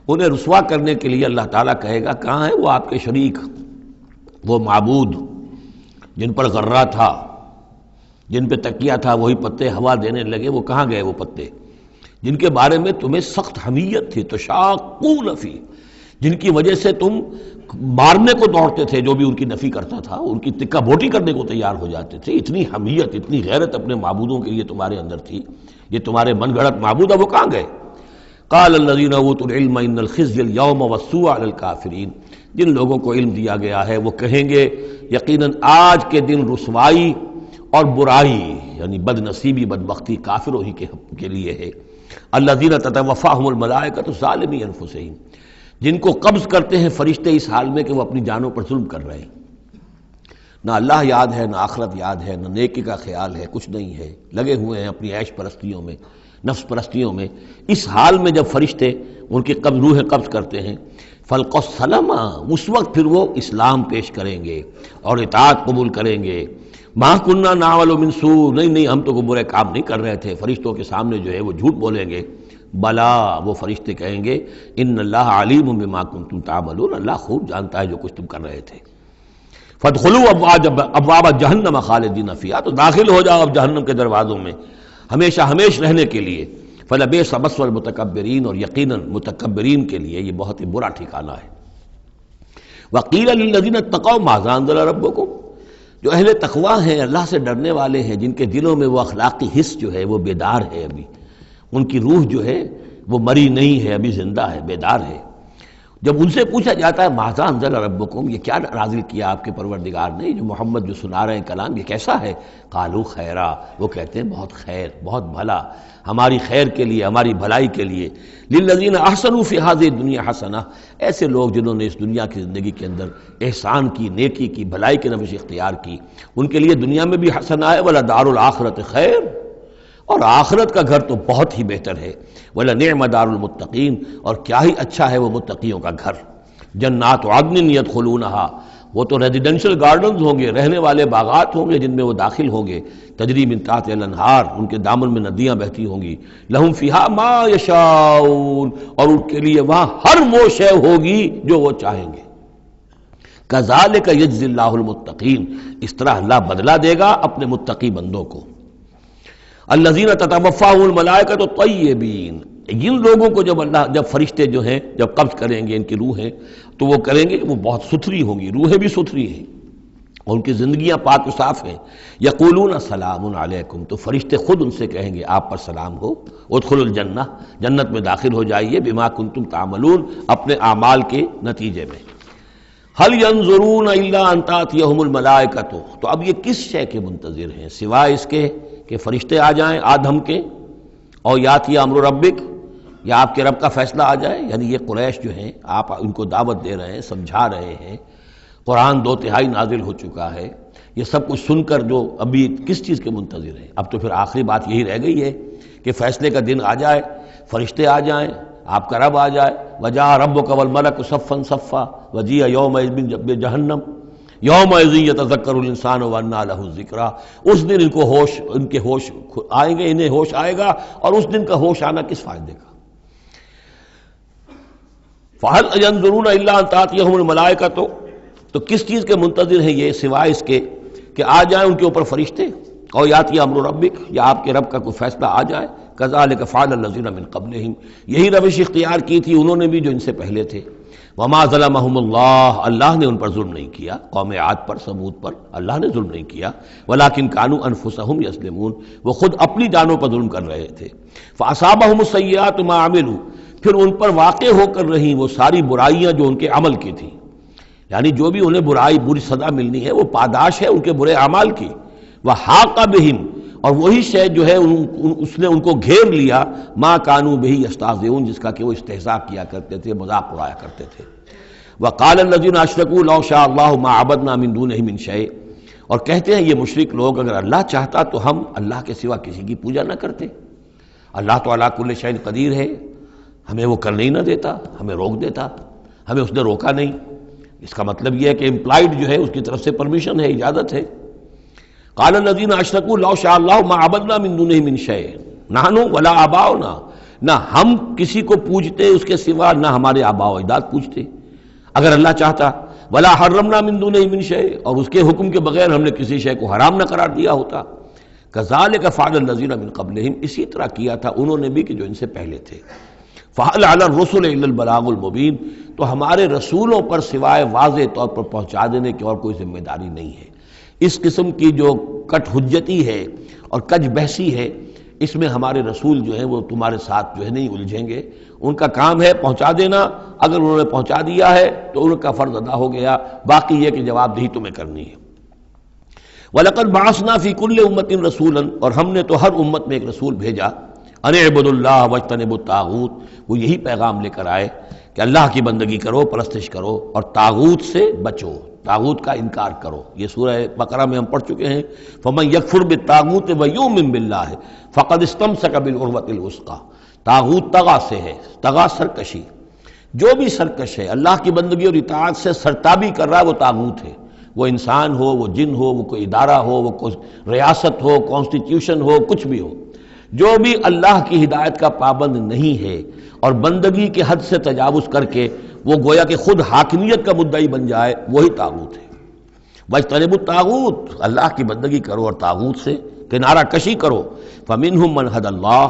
انہیں رسوا کرنے کے لیے اللہ تعالیٰ کہے گا کہاں ہیں وہ آپ کے شریک، وہ معبود جن پر غرہ تھا، جن پہ تکیہ تھا، وہی پتے ہوا دینے لگے، وہ کہاں گئے وہ پتے جن کے بارے میں تمہیں سخت حمیت تھی، تشاقون فی، جن کی وجہ سے تم مارنے کو دوڑتے تھے، جو بھی ان کی نفی کرتا تھا ان کی تکہ بوٹی کرنے کو تیار ہو جاتے تھے، اتنی حمیت، اتنی غیرت اپنے معبودوں کے لیے تمہارے اندر تھی، یہ تمہارے من گھڑت معبود، اب وہ کہاں گئے؟ قال الذین اوتوا العلم ان الخزي اليوم والسوء على الكافرین، جن لوگوں کو علم دیا گیا ہے وہ کہیں گے یقیناً آج کے دن رسوائی اور برائی یعنی بد نصیبی بدبختی کافروں ہی کے لیے ہے۔ الذین تتوفاہم الملائکۃ ظالمی انفسہم، جن کو قبض کرتے ہیں فرشتے اس حال میں کہ وہ اپنی جانوں پر ظلم کر رہے ہیں، نہ اللہ یاد ہے، نہ آخرت یاد ہے، نہ نیکی کا خیال ہے، کچھ نہیں ہے، لگے ہوئے ہیں اپنی عیش پرستیوں میں، نفس پرستیوں میں۔ اس حال میں جب فرشتے ان کی روح قبض کرتے ہیں، فَالْقَوْ السَّلَامَ، اس وقت پھر وہ اسلام پیش کریں گے اور اطاعت قبول کریں گے۔ مَا كُنَّا نَعْمَلُ مِن سُوءٍ، نہیں ہم تو کوئی برے کام نہیں کر رہے تھے، فرشتوں کے سامنے جو ہے وہ جھوٹ بولیں گے۔ بلا، وہ فرشتے کہیں گے ان اللہ علیم بما کنتم تعملون، اللہ خوب جانتا ہے جو کچھ تم کر رہے تھے۔ فادخلوا ابواب جہنم خالدین فیہا، تو داخل ہو جاؤ اب جہنم کے دروازوں میں ہمیشہ ہمیش رہنے کے لیے۔ فلبئس مثوى المتکبرین، اور یقیناً متکبرین کے لیے یہ بہت ہی برا ٹھکانہ ہے۔ وقیل للذین اتقوا ماذا انزل ربکم، جو اہل تقویٰ ہیں، اللہ سے ڈرنے والے ہیں، جن کے دلوں میں وہ اخلاقی حس جو ہے وہ بیدار ہے، ابھی ان کی روح جو ہے وہ مری نہیں ہے، ابھی زندہ ہے، بیدار ہے، جب ان سے پوچھا جاتا ہے ماذا انزل ربکم، یہ کیا نازل کیا آپ کے پروردگار نے، جو محمد جو سنا رہے ہیں کلام یہ کیسا ہے، قالوا خیرا، وہ کہتے ہیں بہت خیر، بہت بھلا، ہماری خیر کے لیے، ہماری بھلائی کے لیے، للذین احسنوا فی ھذہ الدنیا حسنہ، ایسے لوگ جنہوں نے اس دنیا کی زندگی کے اندر احسان کی، نیکی کی، بھلائی کی روش اختیار کی، ان کے لیے دنیا میں بھی حسنہ ہے، ولدار الآخرۃ خیر، اور آخرت کا گھر تو بہت ہی بہتر ہے، وَلَنِعْمَ دَارُ الْمُتَّقِينَ، اور کیا ہی اچھا ہے وہ متقیوں کا گھر، جنات عدن يدخلونها، وہ تو ریزیڈینشل گارڈنز ہوں گے، رہنے والے باغات ہوں گے جن میں وہ داخل ہوں گے، تجری من تحتها الانہار، ان کے دامن میں ندیاں بہتی ہوں گی، لہم فیہا ما یشاؤون، اور ان کے لیے وہاں ہر وہ شے ہوگی جو وہ چاہیں گے، کذالک یجزی اللہ المتقین، اس طرح اللہ بدلہ دے گا اپنے متقی بندوں کو، الذین تتوفاہم الملائکۃ الطیبین، جن لوگوں کو جب فرشتے جو ہیں جب قبض کریں گے ان کی روحیں، تو وہ کریں گے وہ بہت ستھری ہوں گی، روحیں بھی ستھری ہیں اور ان کی زندگیاں پاک و صاف ہیں، یقولون سلام علیکم، تو فرشتے خود ان سے کہیں گے آپ پر سلام ہو، ادخلوا الجنہ، جنت میں داخل ہو جائیے، بما کنتم تعملون، اپنے اعمال کے نتیجے میں، هل ينظرون الا ان تاتيهم الملائکۃ، تو اب یہ کس شے کے منتظر ہیں سوائے اس کے کہ فرشتے آ جائیں آدم کے، اور یاتی امر ربک، یا آپ کے رب کا فیصلہ آ جائے، یعنی یہ قریش جو ہیں آپ ان کو دعوت دے رہے ہیں، سمجھا رہے ہیں، قرآن 2/3 نازل ہو چکا ہے، یہ سب کچھ سن کر جو ابھی کس چیز کے منتظر ہیں، اب تو پھر آخری بات یہی رہ گئی ہے کہ فیصلے کا دن آ جائے، فرشتے آ جائیں، آپ کا رب آ جائے، وجاء ربک والملک صفا صفا وجیء یومئذ بجہنم یومئذ یتذکر الانسان وانیٰ لہ الذکریٰ، اس دن ان کے ہوش آئیں گے، انہیں ہوش آئے گا، اور اس دن کا ہوش آنا کس فائدے کا، فَهَلْ يَنظُرُونَ إِلَّا أَن تَأْتِيَهُمُ الْمَلَائِكَةُ، تو کس چیز کے منتظر ہیں یہ سوائے اس کے کہ آ جائیں ان کے اوپر فرشتے، اور یاتی امر ربک، یا آپ کے رب کا کوئی فیصلہ آ جائے، کذالک فعل الذین من قبلہم، یہی روش اختیار کی تھی انہوں نے بھی جو ان سے پہلے تھے، وما ظلمہم اللہ، اللہ نے ان پر ظلم نہیں کیا، قوم عاد پر، ثمود پر اللہ نے ظلم نہیں کیا، ولکن کانوا انفسہم یظلمون، وہ خود اپنی جانوں پر ظلم کر رہے تھے، فاصابہم السیئات ما عملوا، پھر ان پر واقع ہو کر رہیں وہ ساری برائیاں جو ان کے عمل کی تھیں، یعنی جو بھی انہیں بری سزا ملنی ہے وہ پاداش ہے ان کے برے اعمال کی، وحاق بہم، اور وہی شے جو ہے اس نے ان کو گھیر لیا، ما کانوا بہ یستہزئون، جس کا کہ وہ استہزاء کیا کرتے تھے، مذاق اڑایا کرتے تھے، وقال الذین اشرکوا لو شاء اللہ ما عبدنا من دونہ من شیء، اور کہتے ہیں یہ مشرک لوگ اگر اللہ چاہتا تو ہم اللہ کے سوا کسی کی پوجا نہ کرتے، اللہ تو علی کل شیء قدیر ہے، ہمیں وہ کرنے ہی نہ دیتا، ہمیں روک دیتا، ہمیں اس نے روکا نہیں، اس کا مطلب یہ ہے کہ امپلائڈ جو ہے اس کی طرف سے پرمیشن ہے، اجازت ہے، قال الذین اشرکوا لو شاء اللہ ما عبدنا من دونہ من شیء نحن ولا آباؤنا، نہ ہم کسی کو پوجتے اس کے سوا، نہ ہمارے آباء و اجداد پوجتے اگر اللہ چاہتا، ولا حرمنا من دونہ من شیء، اور اس کے حکم کے بغیر ہم نے کسی شے کو حرام نہ قرار دیا ہوتا، کذالک فعل الذین من قبلہم، اسی طرح کیا تھا انہوں نے بھی کہ جو ان سے پہلے تھے، فَهَلْ عَلَى الرُّسُلِ إِلَّا الْبَلَاغُ الْمُبِينُ، تو ہمارے رسولوں پر سوائے واضح طور پر پہنچا دینے کی اور کوئی ذمہ داری نہیں ہے، اس قسم کی جو کٹ حجتی ہے اور کج بحثی ہے، اس میں ہمارے رسول جو ہیں وہ تمہارے ساتھ جو ہے نہیں الجھیں گے، ان کا کام ہے پہنچا دینا، اگر انہوں نے پہنچا دیا ہے تو ان کا فرض ادا ہو گیا، باقی یہ کہ جواب دہی تمہیں کرنی ہے، وَلَقَدْ بَعَثْنَا فِي كُلِّ أُمَّةٍ رَسُولًا، اور ہم نے تو ہر امت میں ایک رسول بھیجا، ان اعبدوا اللہ واجتنبوا الطاغوت، وہ یہی پیغام لے کر آئے کہ اللہ کی بندگی کرو، پرستش کرو، اور طاغوت سے بچو، طاغوت کا انکار کرو، یہ سورہ بقرہ میں ہم پڑھ چکے ہیں، فمن یکفر بالطاغوت ویؤمن باللہ فقد استمسک بالعروۃ الوثقی، طاغوت طغا سے ہے، طغا سرکشی، جو بھی سرکش ہے اللہ کی بندگی اور اطاعت سے سرتابی کر رہا ہے وہ طاغوت ہے، وہ انسان ہو، وہ جن ہو، وہ کوئی ادارہ ہو، وہ کوئی ریاست ہو، کانسٹیٹیوشن ہو، کچھ بھی ہو، جو بھی اللہ کی ہدایت کا پابند نہیں ہے اور بندگی کے حد سے تجاوز کر کے وہ گویا کہ خود حاکمیت کا مدعی بن جائے، وہی طاغوت ہے، واجتنبوا الطاغوت، اللہ کی بندگی کرو اور طاغوت سے کنارہ کشی کرو، فمنہم من ھدی اللہ،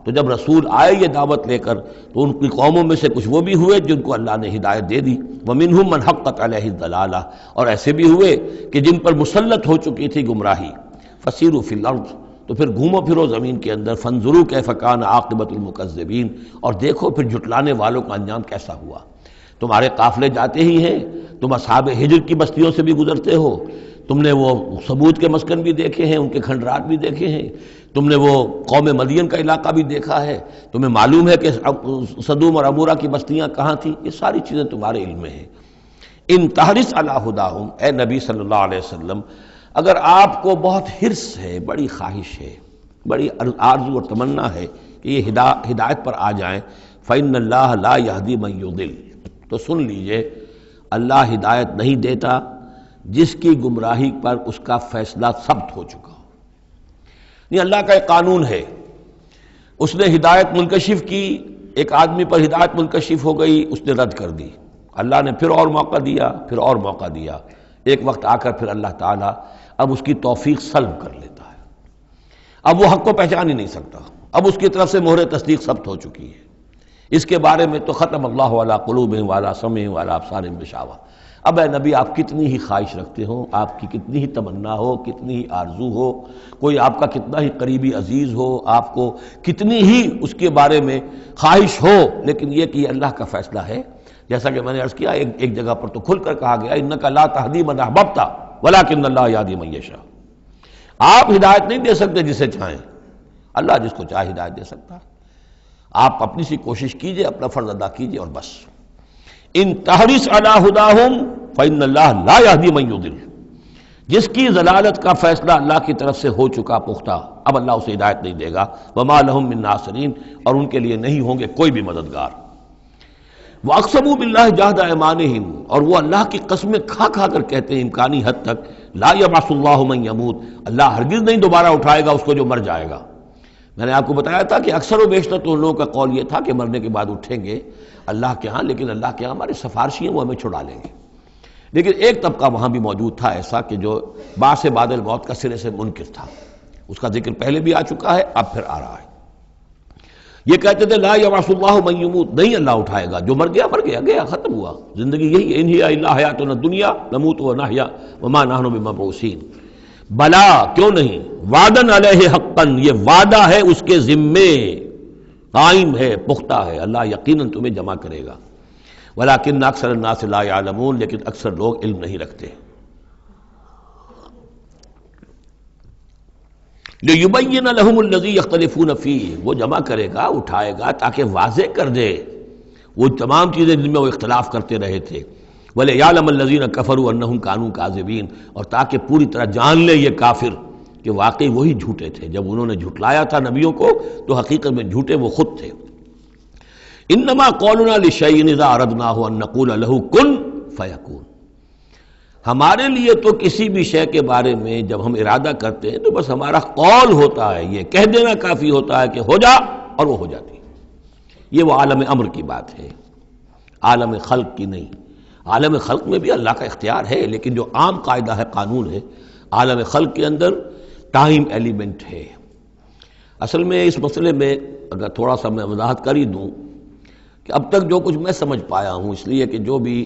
تو جب رسول آئے یہ دعوت لے کر تو ان کی قوموں میں سے کچھ وہ بھی ہوئے جن کو اللہ نے ہدایت دے دی، وَمِنْهُمْ مَنْ حَقَّتْ عَلَيْهِ الضَّلَالَةُ، اور ایسے بھی ہوئے کہ جن پر مسلط ہو چکی تھی گمراہی۔ فَسِيرُوا فِي الْأَرْضِ، تو پھر گھومو پھرو زمین کے اندر، فَانظُرُوا كَيْفَ كَانَ عَاقِبَةُ الْمُكَذِّبِينَ، اور دیکھو پھر جھٹلانے والوں کا انجام کیسا ہوا۔ تمہارے قافلے جاتے ہی ہیں، تم اصحاب ہجر کی بستیوں سے بھی گزرتے ہو، تم نے وہ ثمود کے مسکن بھی دیکھے ہیں، ان کے کھنڈرات بھی دیکھے ہیں، تم نے وہ قوم مدین کا علاقہ بھی دیکھا ہے، تمہیں معلوم ہے کہ سدوم اور عمورہ کی بستیاں کہاں تھیں، یہ ساری چیزیں تمہارے علم میں ہیں۔ ان تحرص علی ہداہم، اے نبی صلی اللہ علیہ وسلم، اگر آپ کو بہت حرص ہے، بڑی خواہش ہے، بڑی آرزو اور تمنا ہے کہ یہ ہدایت پر آ جائیں، فإن اللہ لا یہدی من یضل، تو سن لیجئے اللہ ہدایت نہیں دیتا جس کی گمراہی پر اس کا فیصلہ ثبت ہو چکا ہو۔ نہیں، اللہ کا ایک قانون ہے، اس نے ہدایت منکشف کی، ایک آدمی پر ہدایت منکشف ہو گئی، اس نے رد کر دی، اللہ نے پھر اور موقع دیا، پھر اور موقع دیا، ایک وقت آ کر پھر اللہ تعالیٰ اب اس کی توفیق سلب کر لیتا ہے، اب وہ حق کو پہچان ہی نہیں سکتا، اب اس کی طرف سے مہر تصدیق ثبت ہو چکی ہے۔ اس کے بارے میں تو ختم اللہ علی قلوبہم وعلی سمعہم وعلی ابصارہم غشاوہ۔ اب اے نبی، آپ کتنی ہی خواہش رکھتے ہو، آپ کی کتنی ہی تمنا ہو، کتنی ہی آرزو ہو، کوئی آپ کا کتنا ہی قریبی عزیز ہو، آپ کو کتنی ہی اس کے بارے میں خواہش ہو، لیکن یہ کہ یہ اللہ کا فیصلہ ہے۔ جیسا کہ میں نے عرض کیا، ایک جگہ پر تو کھل کر کہا گیا، انک لا تہدی من احببت ولکن اللہ یہدی من یشاء، آپ ہدایت نہیں دے سکتے جسے چاہیں، اللہ جس کو چاہے ہدایت دے سکتا ہے۔ آپ اپنی سی کوشش کیجئے، اپنا فرض ادا کیجئے اور بس۔ ان تحرص علی ہداہم فإن اللہ لا یہدی من یضل، جس کی ضلالت کا فیصلہ اللہ کی طرف سے ہو چکا پختہ، اب اللہ اسے ہدایت نہیں دے گا۔ وما لہم من ناصرین، اور ان کے لیے نہیں ہوں گے کوئی بھی مددگار۔ واقسموا باللہ جہد ایمانہم، اور وہ اللہ کی قسمیں کھا کھا کر کہتے ہیں امکانی حد تک، لا یبعث اللہ من یموت، اللہ ہرگز نہیں دوبارہ اٹھائے گا اس کو جو مر جائے گا۔ میں نے آپ کو بتایا تھا کہ اکثر و بیشتر تو ان لوگوں کا قول یہ تھا کہ مرنے کے بعد اٹھیں گے اللہ کے ہاں، لیکن اللہ کے ہاں ہمارے سفارشی ہیں، وہ ہمیں چھڑا لیں گے۔ لیکن ایک طبقہ وہاں بھی موجود تھا ایسا کہ جو بعث بعد الموت کا سرے سے منکر تھا، اس کا ذکر پہلے بھی آ چکا ہے، اب پھر آ رہا ہے۔ یہ کہتے تھے لا یبعث اللہ من یموت، نہیں اللہ اٹھائے گا، جو مر گیا مر گیا، گیا ختم ہوا، زندگی یہی ہے، ان ہی الا حیاتنا الدنیا نموت ونحیا وما نحن بمبعوثین۔ بلا، کیوں نہیں، وعدن علیہ حقاً، یہ وعدہ ہے اس کے ذمے، قائم ہے، پختہ ہے، اللہ یقیناً تمہیں جمع کرے گا۔ ولیکن اکثر الناس لا یعلمون، لیکن اکثر لوگ علم نہیں رکھتے۔ لِیُبَیِّنَ لَهُمُ الَّذِی یختلفون فیہ، وہ جمع کرے گا، اٹھائے گا تاکہ واضح کر دے وہ تمام چیزیں جن میں وہ اختلاف کرتے رہے تھے۔ وَلِیَعْلَمَ الَّذِینَ کَفَرُوا أَنَّهُمْ كَانُوا كَاذِبِینَ، اور تاکہ پوری طرح جان لے یہ کافر کہ واقعی وہی جھوٹے تھے، جب انہوں نے جھٹلایا تھا نبیوں کو تو حقیقت میں جھوٹے وہ خود تھے۔ انما قولنا لشیء اذا اردناه ان نقول له کن فیکون، ہمارے لیے تو کسی بھی شے کے بارے میں جب ہم ارادہ کرتے ہیں تو بس ہمارا قول ہوتا ہے، یہ کہہ دینا کافی ہوتا ہے کہ ہو جا، اور وہ ہو جاتی ہے۔ یہ وہ عالم امر کی بات ہے، عالم خلق کی نہیں۔ عالم خلق میں بھی اللہ کا اختیار ہے، لیکن جو عام قاعدہ ہے، قانون ہے، عالم خلق کے اندر ٹائم ایلیمنٹ ہے۔ اصل میں اس مسئلے میں اگر تھوڑا سا میں وضاحت کر ہی دوں کہ اب تک جو کچھ میں سمجھ پایا ہوں، اس لیے کہ جو بھی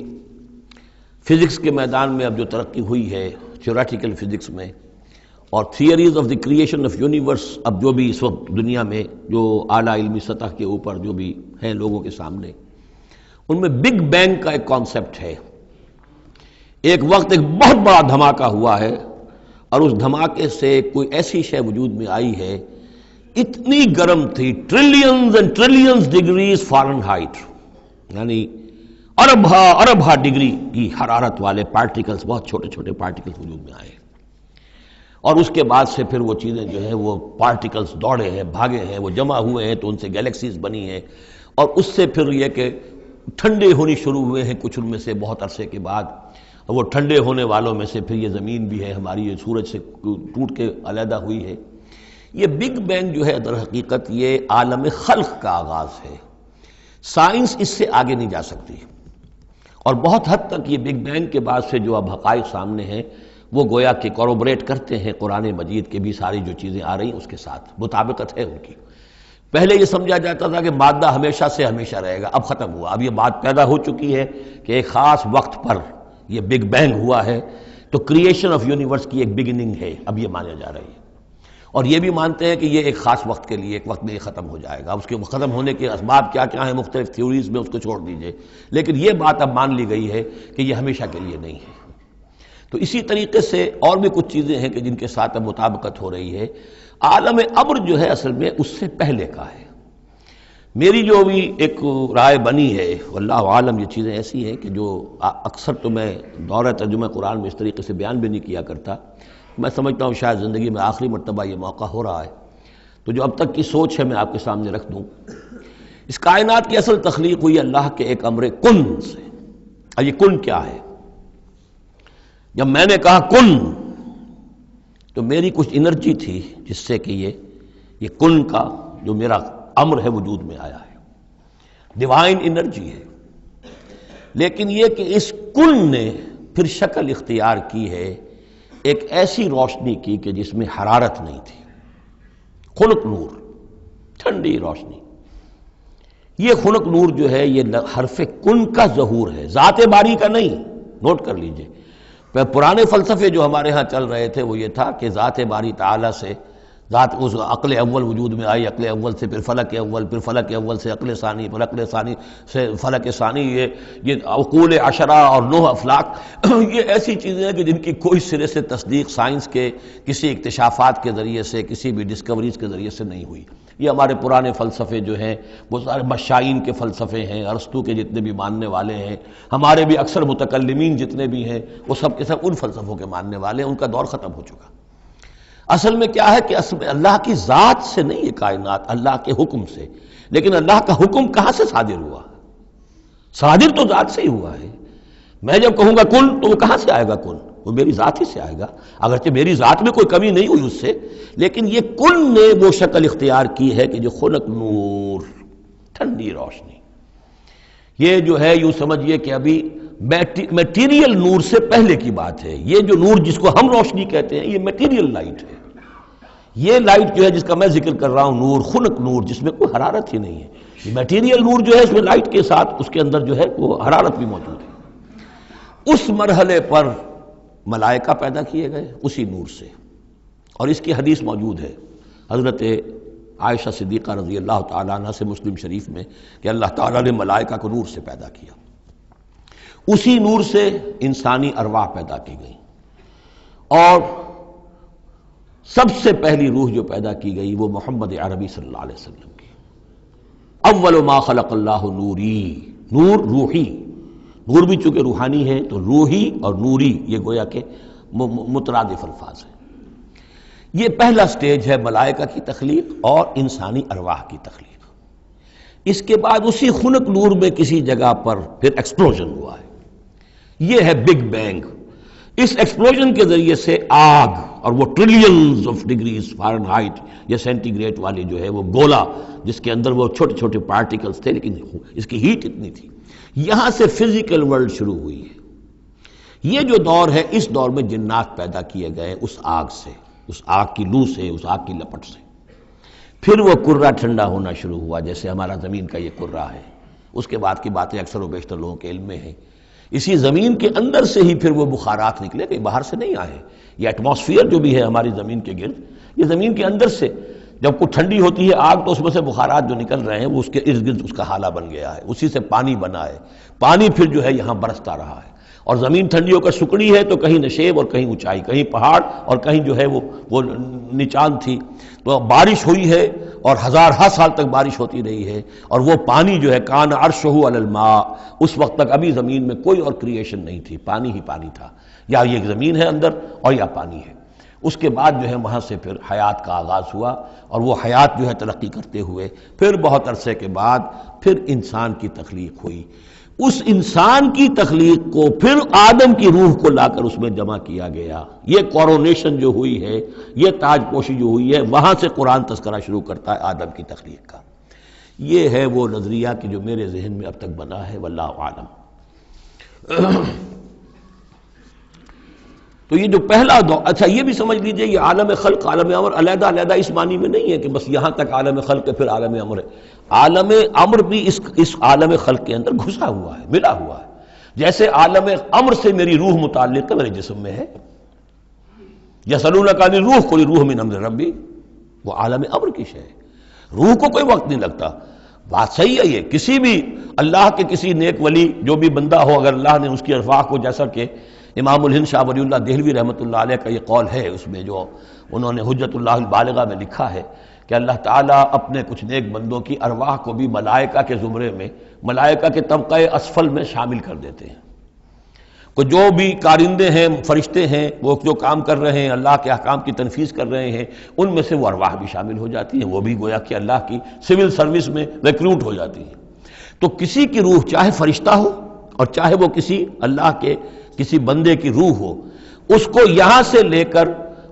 فزکس کے میدان میں اب جو ترقی ہوئی ہے، تھیوریٹیکل فزکس میں، اور theories of the creation of universe, اب جو بھی اس وقت دنیا میں جو اعلیٰ علمی سطح کے اوپر جو بھی ہیں لوگوں کے سامنے، ان میں بگ بینگ کا ایک کانسیپٹ ہے۔ ایک وقت ایک بہت بڑا دھماکہ ہوا ہے، اور اس دھماکے سے کوئی ایسی شے وجود میں آئی ہے، اتنی گرم تھی، trillions and trillions degrees foreign height, یعنی اربہ ڈگری کی حرارت والے پارٹیکلز، بہت چھوٹے چھوٹے پارٹیکلز وجود میں آئے، اور اس کے بعد سے پھر وہ چیزیں جو ہیں وہ پارٹیکلز دوڑے ہیں، بھاگے ہیں، وہ جمع ہوئے ہیں تو ان سے گیلیکسیز بنی ہیں، اور اس سے پھر یہ کہ ٹھنڈے ہونی شروع ہوئے ہیں کچھ ان میں سے بہت عرصے کے بعد، وہ ٹھنڈے ہونے والوں میں سے پھر یہ زمین بھی ہے ہماری، یہ سورج سے ٹوٹ کے علیحدہ ہوئی ہے۔ یہ بگ بینگ جو ہے در حقیقت یہ عالم خلق کا آغاز ہے، سائنس اس سے آگے نہیں جا سکتی، اور بہت حد تک یہ بگ بینگ کے بعد سے جو اب حقائق سامنے ہیں وہ گویا کہ کوروبریٹ کرتے ہیں قرآن مجید کے بھی ساری جو چیزیں آ رہی ہیں اس کے ساتھ مطابقت ہے ان کی۔ پہلے یہ سمجھا جاتا تھا کہ مادہ ہمیشہ سے ہمیشہ رہے گا، اب ختم ہوا، اب یہ بات پیدا ہو چکی ہے کہ ایک خاص وقت پر یہ بگ بینگ ہوا ہے، تو کریشن آف یونیورس کی ایک بگننگ ہے، اب یہ مانا جا رہی ہے۔ اور یہ بھی مانتے ہیں کہ یہ ایک خاص وقت کے لیے، ایک وقت میں یہ ختم ہو جائے گا، اس کے ختم ہونے کے اسباب کیا کیا ہیں مختلف تھیوریز میں، اس کو چھوڑ دیجئے، لیکن یہ بات اب مان لی گئی ہے کہ یہ ہمیشہ کے لیے نہیں ہے۔ تو اسی طریقے سے اور بھی کچھ چیزیں ہیں کہ جن کے ساتھ اب مطابقت ہو رہی ہے۔ عالم ابر جو ہے اصل میں اس سے پہلے کا ہے۔ میری جو بھی ایک رائے بنی ہے، واللہ عالم، یہ چیزیں ایسی ہیں کہ جو اکثر تو میں دورہ ترجمہ قرآن میں اس طریقے سے بیان بھی نہیں کیا کرتا، میں سمجھتا ہوں شاید زندگی میں آخری مرتبہ یہ موقع ہو رہا ہے، تو جو اب تک کی سوچ ہے میں آپ کے سامنے رکھ دوں۔ اس کائنات کی اصل تخلیق ہوئی اللہ کے ایک امر کن سے۔ اب یہ کن کیا ہے؟ جب میں نے کہا کن تو میری کچھ انرجی تھی جس سے کہ یہ کن کا جو میرا امر ہے وجود میں آیا ہے، ڈیوائن انرجی ہے، لیکن یہ کہ اس کن نے پھر شکل اختیار کی ہے ایک ایسی روشنی کی کہ جس میں حرارت نہیں تھی، خنک نور، ٹھنڈی روشنی۔ یہ خنک نور جو ہے یہ حرف کن کا ظہور ہے، ذات باری کا نہیں، نوٹ کر لیجئے۔ پرانے فلسفے جو ہمارے ہاں چل رہے تھے وہ یہ تھا کہ ذات باری تعالیٰ سے ذات اس عقل اول وجود میں آئی، عقل اول سے پھر فلک اول، پھر فلک اول سے عقل ثانی، پھر عقل ثانی سے فلک ثانی، یہ عقول عشرہ اور 9 افلاک، یہ ایسی چیزیں ہیں کہ جن کی کوئی سرے سے تصدیق سائنس کے کسی اکتشافات کے ذریعے سے، کسی بھی ڈسکوریز کے ذریعے سے نہیں ہوئی۔ یہ ہمارے پرانے فلسفے جو ہیں وہ سارے مشائین کے فلسفے ہیں، ارسطو کے جتنے بھی ماننے والے ہیں، ہمارے بھی اکثر متکلمین جتنے بھی ہیں وہ سب کے سب ان فلسفوں کے ماننے والے ہیں، ان کا دور ختم ہو چکا۔ اصل میں کیا ہے کہ اصل میں اللہ کی ذات سے نہیں یہ کائنات، اللہ کے حکم سے۔ لیکن اللہ کا حکم کہاں سے صادر ہوا؟ صادر تو ذات سے ہی ہوا ہے۔ میں جب کہوں گا کن تو وہ کہاں سے آئے گا کن؟ وہ میری ذات ہی سے آئے گا، اگرچہ میری ذات میں کوئی کمی نہیں ہوئی اس سے، لیکن یہ کن نے وہ شکل اختیار کی ہے کہ جو خنک نور، ٹھنڈی روشنی۔ یہ جو ہے یوں سمجھیے کہ ابھی میٹیریل نور سے پہلے کی بات ہے۔ یہ جو نور جس کو ہم روشنی کہتے ہیں یہ میٹیریل لائٹ ہے۔ یہ لائٹ جو ہے جس کا میں ذکر کر رہا ہوں، نور، خنک نور، جس میں کوئی حرارت ہی نہیں ہے، یہ میٹیریل نور جو ہے اس میں لائٹ کے ساتھ اس کے اندر جو ہے وہ حرارت بھی موجود ہے۔ اس مرحلے پر ملائکہ پیدا کیے گئے اسی نور سے، اور اس کی حدیث موجود ہے حضرت عائشہ صدیقہ رضی اللہ تعالیٰ عنہ سے مسلم شریف میں کہ اللہ تعالیٰ نے ملائکہ کو نور سے پیدا کیا۔ اسی نور سے انسانی ارواح پیدا کی گئی، اور سب سے پہلی روح جو پیدا کی گئی وہ محمد عربی صلی اللہ علیہ وسلم کی۔ اول ما خلق اللہ نوری، نور روحی، نور بھی چونکہ روحانی ہے تو روحی اور نوری یہ گویا کہ مترادف الفاظ ہیں۔ یہ پہلا سٹیج ہے ملائکہ کی تخلیق اور انسانی ارواح کی تخلیق۔ اس کے بعد اسی خنک نور میں کسی جگہ پر پھر ایکسپلوژن ہوا ہے، یہ ہے بگ بینگ۔ اس ایکسپلوژن کے ذریعے سے آگ، اور وہ trillions of degrees foreign height یا سینٹی گریڈ والی جو ہے وہ گولا جس کے اندر وہ چھوٹے چھوٹے پارٹیکلز تھے، لیکن اس کی ہیٹ اتنی تھی، یہاں سے فزیکل ورلڈ شروع ہوئی ہے۔ یہ جو دور ہے اس دور میں جنات پیدا کیے گئے اس آگ سے، اس آگ کی لو سے، اس آگ کی لپٹ سے۔ پھر وہ کرہ ٹھنڈا ہونا شروع ہوا جیسے ہمارا زمین کا یہ کرہ ہے۔ اس کے بعد کی باتیں اکثر و بیشتر لوگوں کے علم میں ہیں۔ اسی زمین کے اندر سے ہی پھر وہ بخارات نکلے، کہیں باہر سے نہیں آئے۔ یہ ایٹماسفیئر جو بھی ہے ہماری زمین کے گرد، یہ زمین کے اندر سے جب کوئی ٹھنڈی ہوتی ہے آگ تو اس میں سے بخارات جو نکل رہے ہیں وہ اس کے ارد گرد اس کا حالہ بن گیا ہے، اسی سے پانی بنا ہے۔ پانی پھر جو ہے یہاں برستا رہا ہے، اور زمین ٹھنڈی ہو کر سکڑی ہے تو کہیں نشیب اور کہیں اونچائی، کہیں پہاڑ اور کہیں جو ہے وہ نچان تھی، تو بارش ہوئی ہے اور ہزارہا سال تک بارش ہوتی رہی ہے، اور وہ پانی جو ہے کان عرشہ علی الماء، اس وقت تک ابھی زمین میں کوئی اور کریشن نہیں تھی، پانی ہی پانی تھا، یا یہ زمین ہے اندر اور یا پانی ہے۔ اس کے بعد جو ہے وہاں سے پھر حیات کا آغاز ہوا، اور وہ حیات جو ہے ترقی کرتے ہوئے پھر بہت عرصے کے بعد پھر انسان کی تخلیق ہوئی۔ اس انسان کی تخلیق کو پھر آدم کی روح کو لا کر اس میں جمع کیا گیا۔ یہ کورونیشن جو ہوئی ہے، یہ تاج پوشی جو ہوئی ہے، وہاں سے قرآن تذکرہ شروع کرتا ہے آدم کی تخلیق کا۔ یہ ہے وہ نظریہ کہ جو میرے ذہن میں اب تک بنا ہے، واللہ عالم۔ تو یہ جو پہلا دور، اچھا یہ بھی سمجھ لیجئے یہ عالم خلق عالم امر علیحدہ علیحدہ اس معنی میں نہیں ہے کہ بس یہاں تک عالم خلق ہے پھر عالم امر ہے. عالم امر بھی اس عالم خلق کے اندر گھسا ہوا ہے، ملا ہوا ہے. جیسے عالم امر سے میری روح متعلق ہے، میرے جسم میں ہے. یسألونک عن الروح قل الروح من امر ربی، وہ عالم امر کی شے ہے. روح کو کوئی وقت نہیں لگتا. بات صحیح ہے. یہ کسی بھی اللہ کے کسی نیک ولی جو بھی بندہ ہو، اگر اللہ نے اس کی ارواح کو، جیسا کہ امام الہند شاہ ولی اللہ دہلوی رحمۃ اللہ علیہ کا یہ قول ہے، اس میں جو انہوں نے حجت اللہ البالغہ میں لکھا ہے کہ اللہ تعالیٰ اپنے کچھ نیک بندوں کی ارواح کو بھی ملائکہ کے زمرے میں، ملائکہ کے طبقہ اسفل میں شامل کر دیتے ہیں. کہ جو بھی کارندے ہیں، فرشتے ہیں، وہ جو کام کر رہے ہیں، اللہ کے احکام کی تنفیذ کر رہے ہیں، ان میں سے وہ ارواح بھی شامل ہو جاتی ہیں. وہ بھی گویا کہ اللہ کی سول سروس میں ریکروٹ ہو جاتی ہیں. تو کسی کی روح چاہے فرشتہ ہو اور چاہے وہ کسی اللہ کے کسی بندے کی روح ہو، اس کو یہاں سے لے کر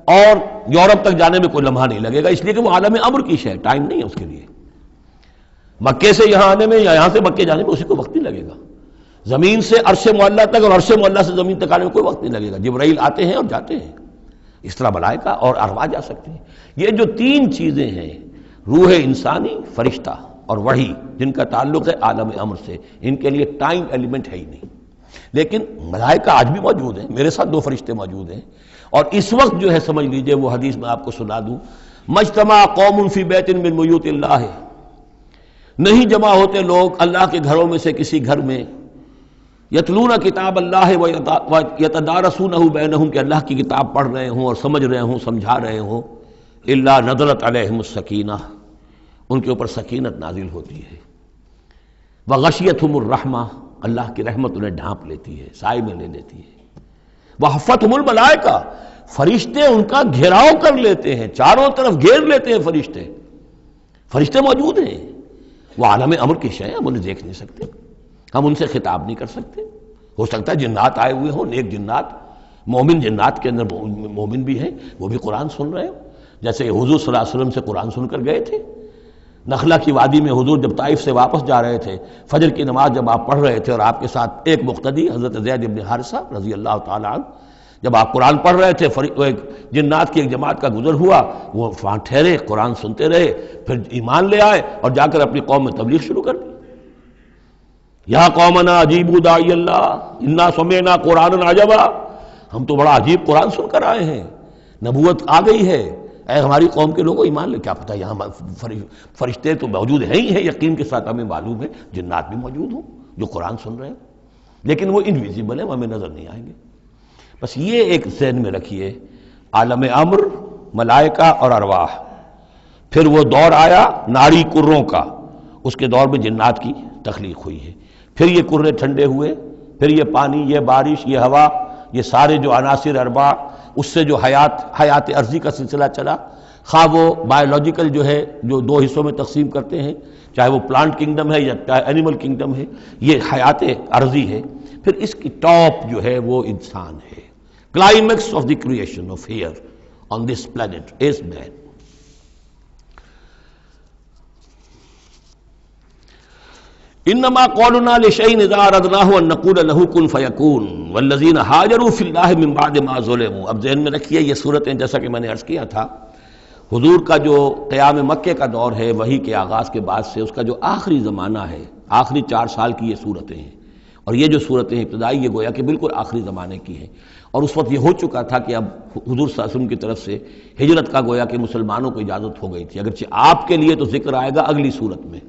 اور یورپ تک جانے میں کوئی لمحہ نہیں لگے گا، اس لیے کہ وہ عالم امر کی شے، ٹائم نہیں ہے اس کے لیے. مکے سے یہاں آنے میں یا یہاں سے مکے جانے میں اسی کو وقت نہیں لگے گا. زمین سے عرش معلیٰ تک اور عرش معلیٰ سے زمین تک آنے میں کوئی وقت نہیں لگے گا. جبرائیل آتے ہیں اور جاتے ہیں، اس طرح ملائکہ اور ارواح جا سکتے ہیں. یہ جو تین چیزیں ہیں، روح انسانی، فرشتہ اور وحی، جن کا تعلق ہے عالم امر سے، ان کے لیے ٹائم ایلیمنٹ ہے ہی نہیں. لیکن ملائکہ آج بھی موجود ہیں. میرے ساتھ 2 فرشتے موجود ہیں، اور اس وقت جو ہے سمجھ لیجئے وہ حدیث میں آپ کو سنا دوں، مجتمع قوم فی بیت من بیوت اللہ، نہیں جمع ہوتے لوگ اللہ کے گھروں میں سے کسی گھر میں، یتلون کتاب اللہ ویتدارسونہ بینہم، کہ اللہ کی کتاب پڑھ رہے ہوں اور سمجھ رہے ہوں، سمجھا رہے ہوں، الا نزلت علیہم السکینہ، ان کے اوپر سکینت نازل ہوتی ہے. وغشیتہم الرحمہ، اللہ کی رحمت انہیں ڈھانپ لیتی ہے، سائے میں لے لیتی ہے. وحفتہم الملائکہ، فرشتے ان کا گھیراؤ کر لیتے ہیں، چاروں طرف گھیر لیتے ہیں فرشتے. فرشتے موجود ہیں، وہ عالم امر کی شے، ہم انہیں دیکھ نہیں سکتے، ہم ان سے خطاب نہیں کر سکتے. ہو سکتا ہے جنات آئے ہوئے ہوں، نیک جنات، مومن جنات کے اندر مومن بھی ہیں، وہ بھی قرآن سن رہے ہوں، جیسے حضور صلی اللہ علیہ وسلم سے قرآن سن کر گئے تھے. نخلا کی وادی میں حضور جب طائف سے واپس جا رہے تھے، فجر کی نماز جب آپ پڑھ رہے تھے اور آپ کے ساتھ ایک مقتدی حضرت زید بن حارثہ رضی اللہ تعالی عنہ، جب آپ قرآن پڑھ رہے تھے، جنات کی ایک جماعت کا گزر ہوا، وہ وہاں ٹھہرے، قرآن سنتے رہے، پھر ایمان لے آئے اور جا کر اپنی قوم میں تبلیغ شروع کر دی. یا قومنا اجیبوا داعی اللہ انا سمعنا قرآنا عجبا، ہم تو بڑا عجیب قرآن سن کر آئے ہیں، نبوت آ گئی ہے، اے ہماری قوم کے لوگوں ایمان لے. کیا پتہ یہاں فرشتے تو موجود ہیں ہی ہیں، یقین کے ساتھ ہمیں معلوم ہے جنات بھی موجود ہوں جو قرآن سن رہے ہیں، لیکن وہ انویزیبل ہیں، ہمیں نظر نہیں آئیں گے. بس یہ ایک ذہن میں رکھیے، عالم امر، ملائکہ اور ارواح. پھر وہ دور آیا ناری کروں کا، اس کے دور میں جنات کی تخلیق ہوئی ہے. پھر یہ کرے ٹھنڈے ہوئے، پھر یہ پانی، یہ بارش، یہ ہوا، یہ سارے جو عناصر اربع، اس سے جو حیات عرضی کا سلسلہ چلا، خواہ وہ بایولوجیکل جو ہے جو 2 حصوں میں تقسیم کرتے ہیں، چاہے وہ پلانٹ کنگڈم ہے یا چاہے اینیمل کنگڈم ہے، یہ حیات عرضی ہے. پھر اس کی ٹاپ جو ہے وہ انسان ہے. Climax of the creation of here on this planet is man. انما قولنا لشيء اذا اردناه ان نقول له كن فيكون والذين هاجروا في الله من بعد ما ظلموا. اب ذہن میں رکھیے یہ صورتیں، جیسا کہ میں نے عرض کیا تھا، حضور کا جو قیام مکے کا دور ہے، وحی کے آغاز کے بعد سے اس کا جو آخری زمانہ ہے، آخری 4 سال کی یہ صورتیں ہیں. اور یہ جو صورتیں ابتدائی، یہ گویا کہ بالکل آخری زمانے کی ہیں. اور اس وقت یہ ہو چکا تھا کہ اب حضور صلی اللہ علیہ وسلم کی طرف سے ہجرت کا گویا کہ مسلمانوں کو اجازت ہو گئی تھی. اگرچہ آپ کے لیے تو ذکر آئے گا اگلی صورت میں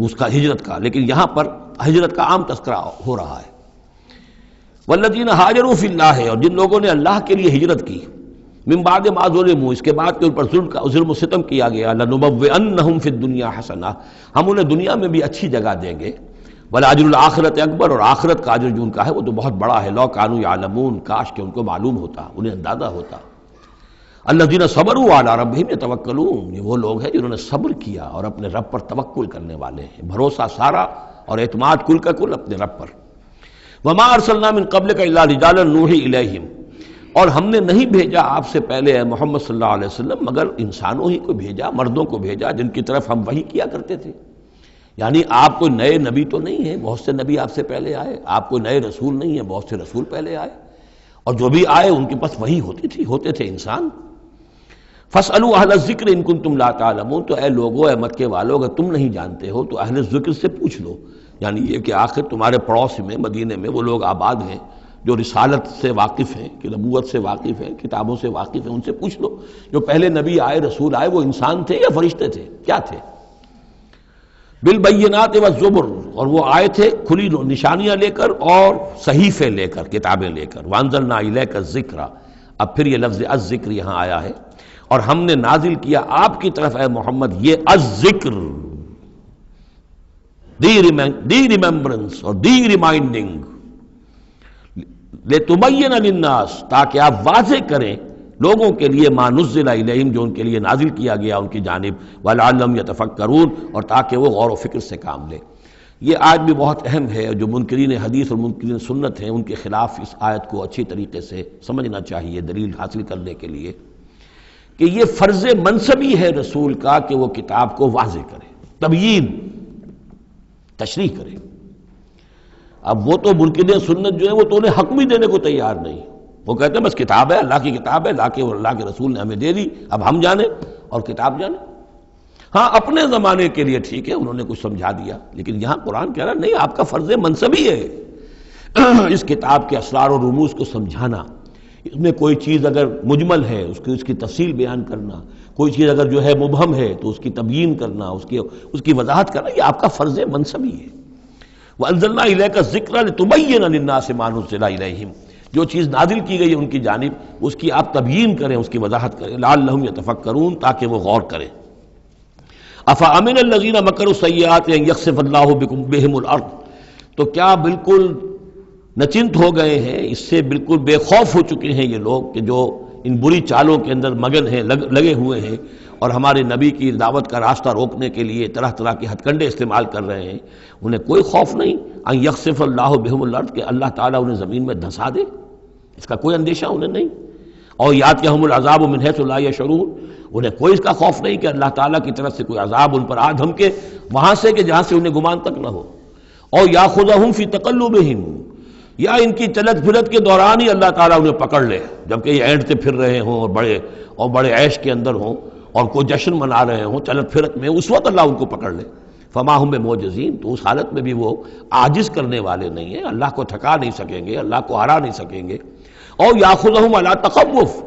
اس کا ہجرت کا، لیکن یہاں پر ہجرت کا عام تذکرہ ہو رہا ہے. والذین ہاجروا فی اللہ، اور جن لوگوں نے اللہ کے لیے ہجرت کی، من بعد ما ظلموا، اس کے بعد کہ ان پر ظلم و ستم کیا گیا، لنبوئنہم فی الدنیا حسنہ، ہم انہیں دنیا میں بھی اچھی جگہ دیں گے. ولاجر الآخرۃ اکبر، اور آخرت کا اجر جو ان کا ہے وہ تو بہت بڑا ہے. لو کانوا یعلمون، کاش کہ ان کو معلوم ہوتا، انہیں اندازہ ہوتا. الذین صبروا علی ربہم یتوکلون، یہ وہ لوگ ہیں جنہوں نے صبر کیا اور اپنے رب پر توکل کرنے والے ہیں، بھروسہ سارا اور اعتماد کل کا کل اپنے رب پر. وما ارسلنا من قبلک الا رجالا نوحی الیہم، اور ہم نے نہیں بھیجا آپ سے پہلے اے محمد صلی اللہ علیہ وسلم مگر انسانوں ہی کو بھیجا، مردوں کو بھیجا جن کی طرف ہم وحی کیا کرتے تھے. یعنی آپ کوئی نئے نبی تو نہیں ہیں، بہت سے نبی آپ سے پہلے آئے، آپ کوئی نئے رسول نہیں ہیں، بہت سے رسول پہلے آئے. اور جو بھی آئے ان کے پاس وہی ہوتی تھی، ہوتے تھے انسان۔ فَاسْأَلُوا أَهْلَ الذِّكْرِ إِن كُنتُمْ لَا تَعْلَمُونَ، تو اے لوگو، اے مکے والو، اگر تم نہیں جانتے ہو تو اہل ذکر سے پوچھ لو، یعنی یہ کہ آخر تمہارے پڑوس میں مدینے میں وہ لوگ آباد ہیں جو رسالت سے واقف ہیں، کہ نبوت سے واقف ہیں، کتابوں سے واقف ہیں، ان سے پوچھ لو جو پہلے نبی آئے، رسول آئے، وہ انسان تھے یا فرشتے تھے، کیا تھے؟ بالبینات والزبر، اور وہ آئے تھے کھلی نشانیاں لے کر اور صحیفے لے کر، کتابیں لے کر۔ وانزلنا الیک الذکر، اب پھر یہ لفظ الذکر یہاں آیا ہے، اور ہم نے نازل کیا آپ کی طرف اے محمد یہ الذکر، دی ریممبرنس اور دی ریمائنڈنگ، لِتُبَيِّنَ لِلنَّاسِ، تاکہ آپ واضح کریں لوگوں کے لیے ما نزل الیہم، جو ان کے لیے نازل کیا گیا ان کی جانب، وَلَعَلَّهُمْ يَتَفَكَّرُونَ، اور تاکہ وہ غور و فکر سے کام لیں۔ یہ آیت بھی بہت اہم ہے، جو منکرین حدیث اور منکرین سنت ہیں ان کے خلاف اس آیت کو اچھی طریقے سے سمجھنا چاہیے دلیل حاصل کرنے کے لیے، کہ یہ فرض منصبی ہے رسول کا کہ وہ کتاب کو واضح کرے، تبیین، تشریح کرے۔ اب وہ تو منکرین سنت جو ہے وہ تو انہیں حق بھی دینے کو تیار نہیں، وہ کہتے ہیں بس کتاب ہے، اللہ کی کتاب ہے، اللہ کے رسول نے ہمیں دے دی، اب ہم جانیں اور کتاب جانیں۔ ہاں اپنے زمانے کے لیے ٹھیک ہے، انہوں نے کچھ سمجھا دیا، لیکن یہاں قرآن کہہ رہا نہیں، آپ کا فرض منصبی ہے اس کتاب کے اسرار و رموز کو سمجھانا، اس میں کوئی چیز اگر مجمل ہے اس کی تفصیل بیان کرنا، کوئی چیز اگر جو ہے مبہم ہے تو اس کی تبیین کرنا، اس کی وضاحت کرنا، یہ آپ کا فرض منصبی ہے۔ وَأَنزَلْنَا إِلَيْكَ الذِّكْرَ لِتُبَيِّنَ لِلنَّاسِ مَا نُزِّلَ إِلَيْهِمْ، جو چیز نازل کی گئی ہے ان کی جانب اس کی آپ تبیین کریں، اس کی وضاحت کریں، لعلہم یتفکرون، تاکہ وہ غور کریں۔ افامن الذین مکروا السیئات ان یخسف اللہ بہم الارض، تو کیا بالکل نچنت ہو گئے ہیں، اس سے بالکل بے خوف ہو چکے ہیں یہ لوگ کہ جو ان بری چالوں کے اندر مگن ہیں، لگے ہوئے ہیں، اور ہمارے نبی کی دعوت کا راستہ روکنے کے لیے طرح طرح کے ہتھ کنڈے استعمال کر رہے ہیں، انہیں کوئی خوف نہیں ان یخسف اللہ بہم الارض، کہ اللہ تعالیٰ انہیں زمین میں دھسا دے، اس کا کوئی اندیشہ انہیں نہیں، اور یاتیہم العذاب من حیث لا یشعرون، انہیں کوئی اس کا خوف نہیں کہ اللہ تعالیٰ کی طرف سے کوئی عذاب ان پر آ دھمکے وہاں سے کہ جہاں سے انہیں گمان تک نہ ہو، اور یاخذہم فی تقلبہم، یا ان کی چلت پھرت کے دوران ہی اللہ تعالیٰ انہیں پکڑ لے، جبکہ یہ اینٹتے پھر رہے ہوں اور بڑے عیش کے اندر ہوں اور کوئی جشن منا رہے ہوں چلت پھرت میں، اس وقت اللہ ان کو پکڑ لے، فما ہم بمعجزین، تو اس حالت میں بھی وہ عاجز کرنے والے نہیں ہیں، اللہ کو تھکا نہیں سکیں گے، اللہ کو ہرا نہیں سکیں گے۔ اور یاخذہم علی تخوف،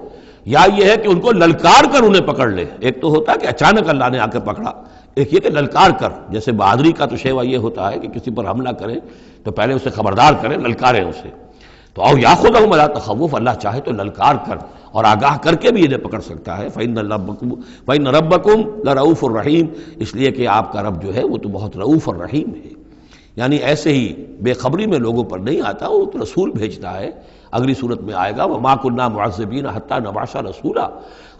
یا یہ ہے کہ ان کو للکار کر انہیں پکڑ لے، ایک تو ہوتا ہے کہ اچانک اللہ نے آ کے پکڑا، ایک یہ کہ للکار کر، جیسے بہادری کا تو شیوا یہ ہوتا ہے کہ کسی پر حملہ کریں تو پہلے اسے خبردار کریں، للکاریں اسے، تو او یاخذہم علی تخوف، اللہ چاہے تو للکار کر اور آگاہ کر کے بھی انہیں پکڑ سکتا ہے۔ فإن ربکم لرؤوف الرحیم، اس لیے کہ آپ کا رب جو ہے وہ تو بہت رؤوف اور رحیم ہے، یعنی ایسے ہی بے خبری میں لوگوں پر نہیں آتا، وہ تو رسول بھیجتا ہے۔ اگلی صورت میں آئے گا وما كنا معذبین حتی نبعث رسولا،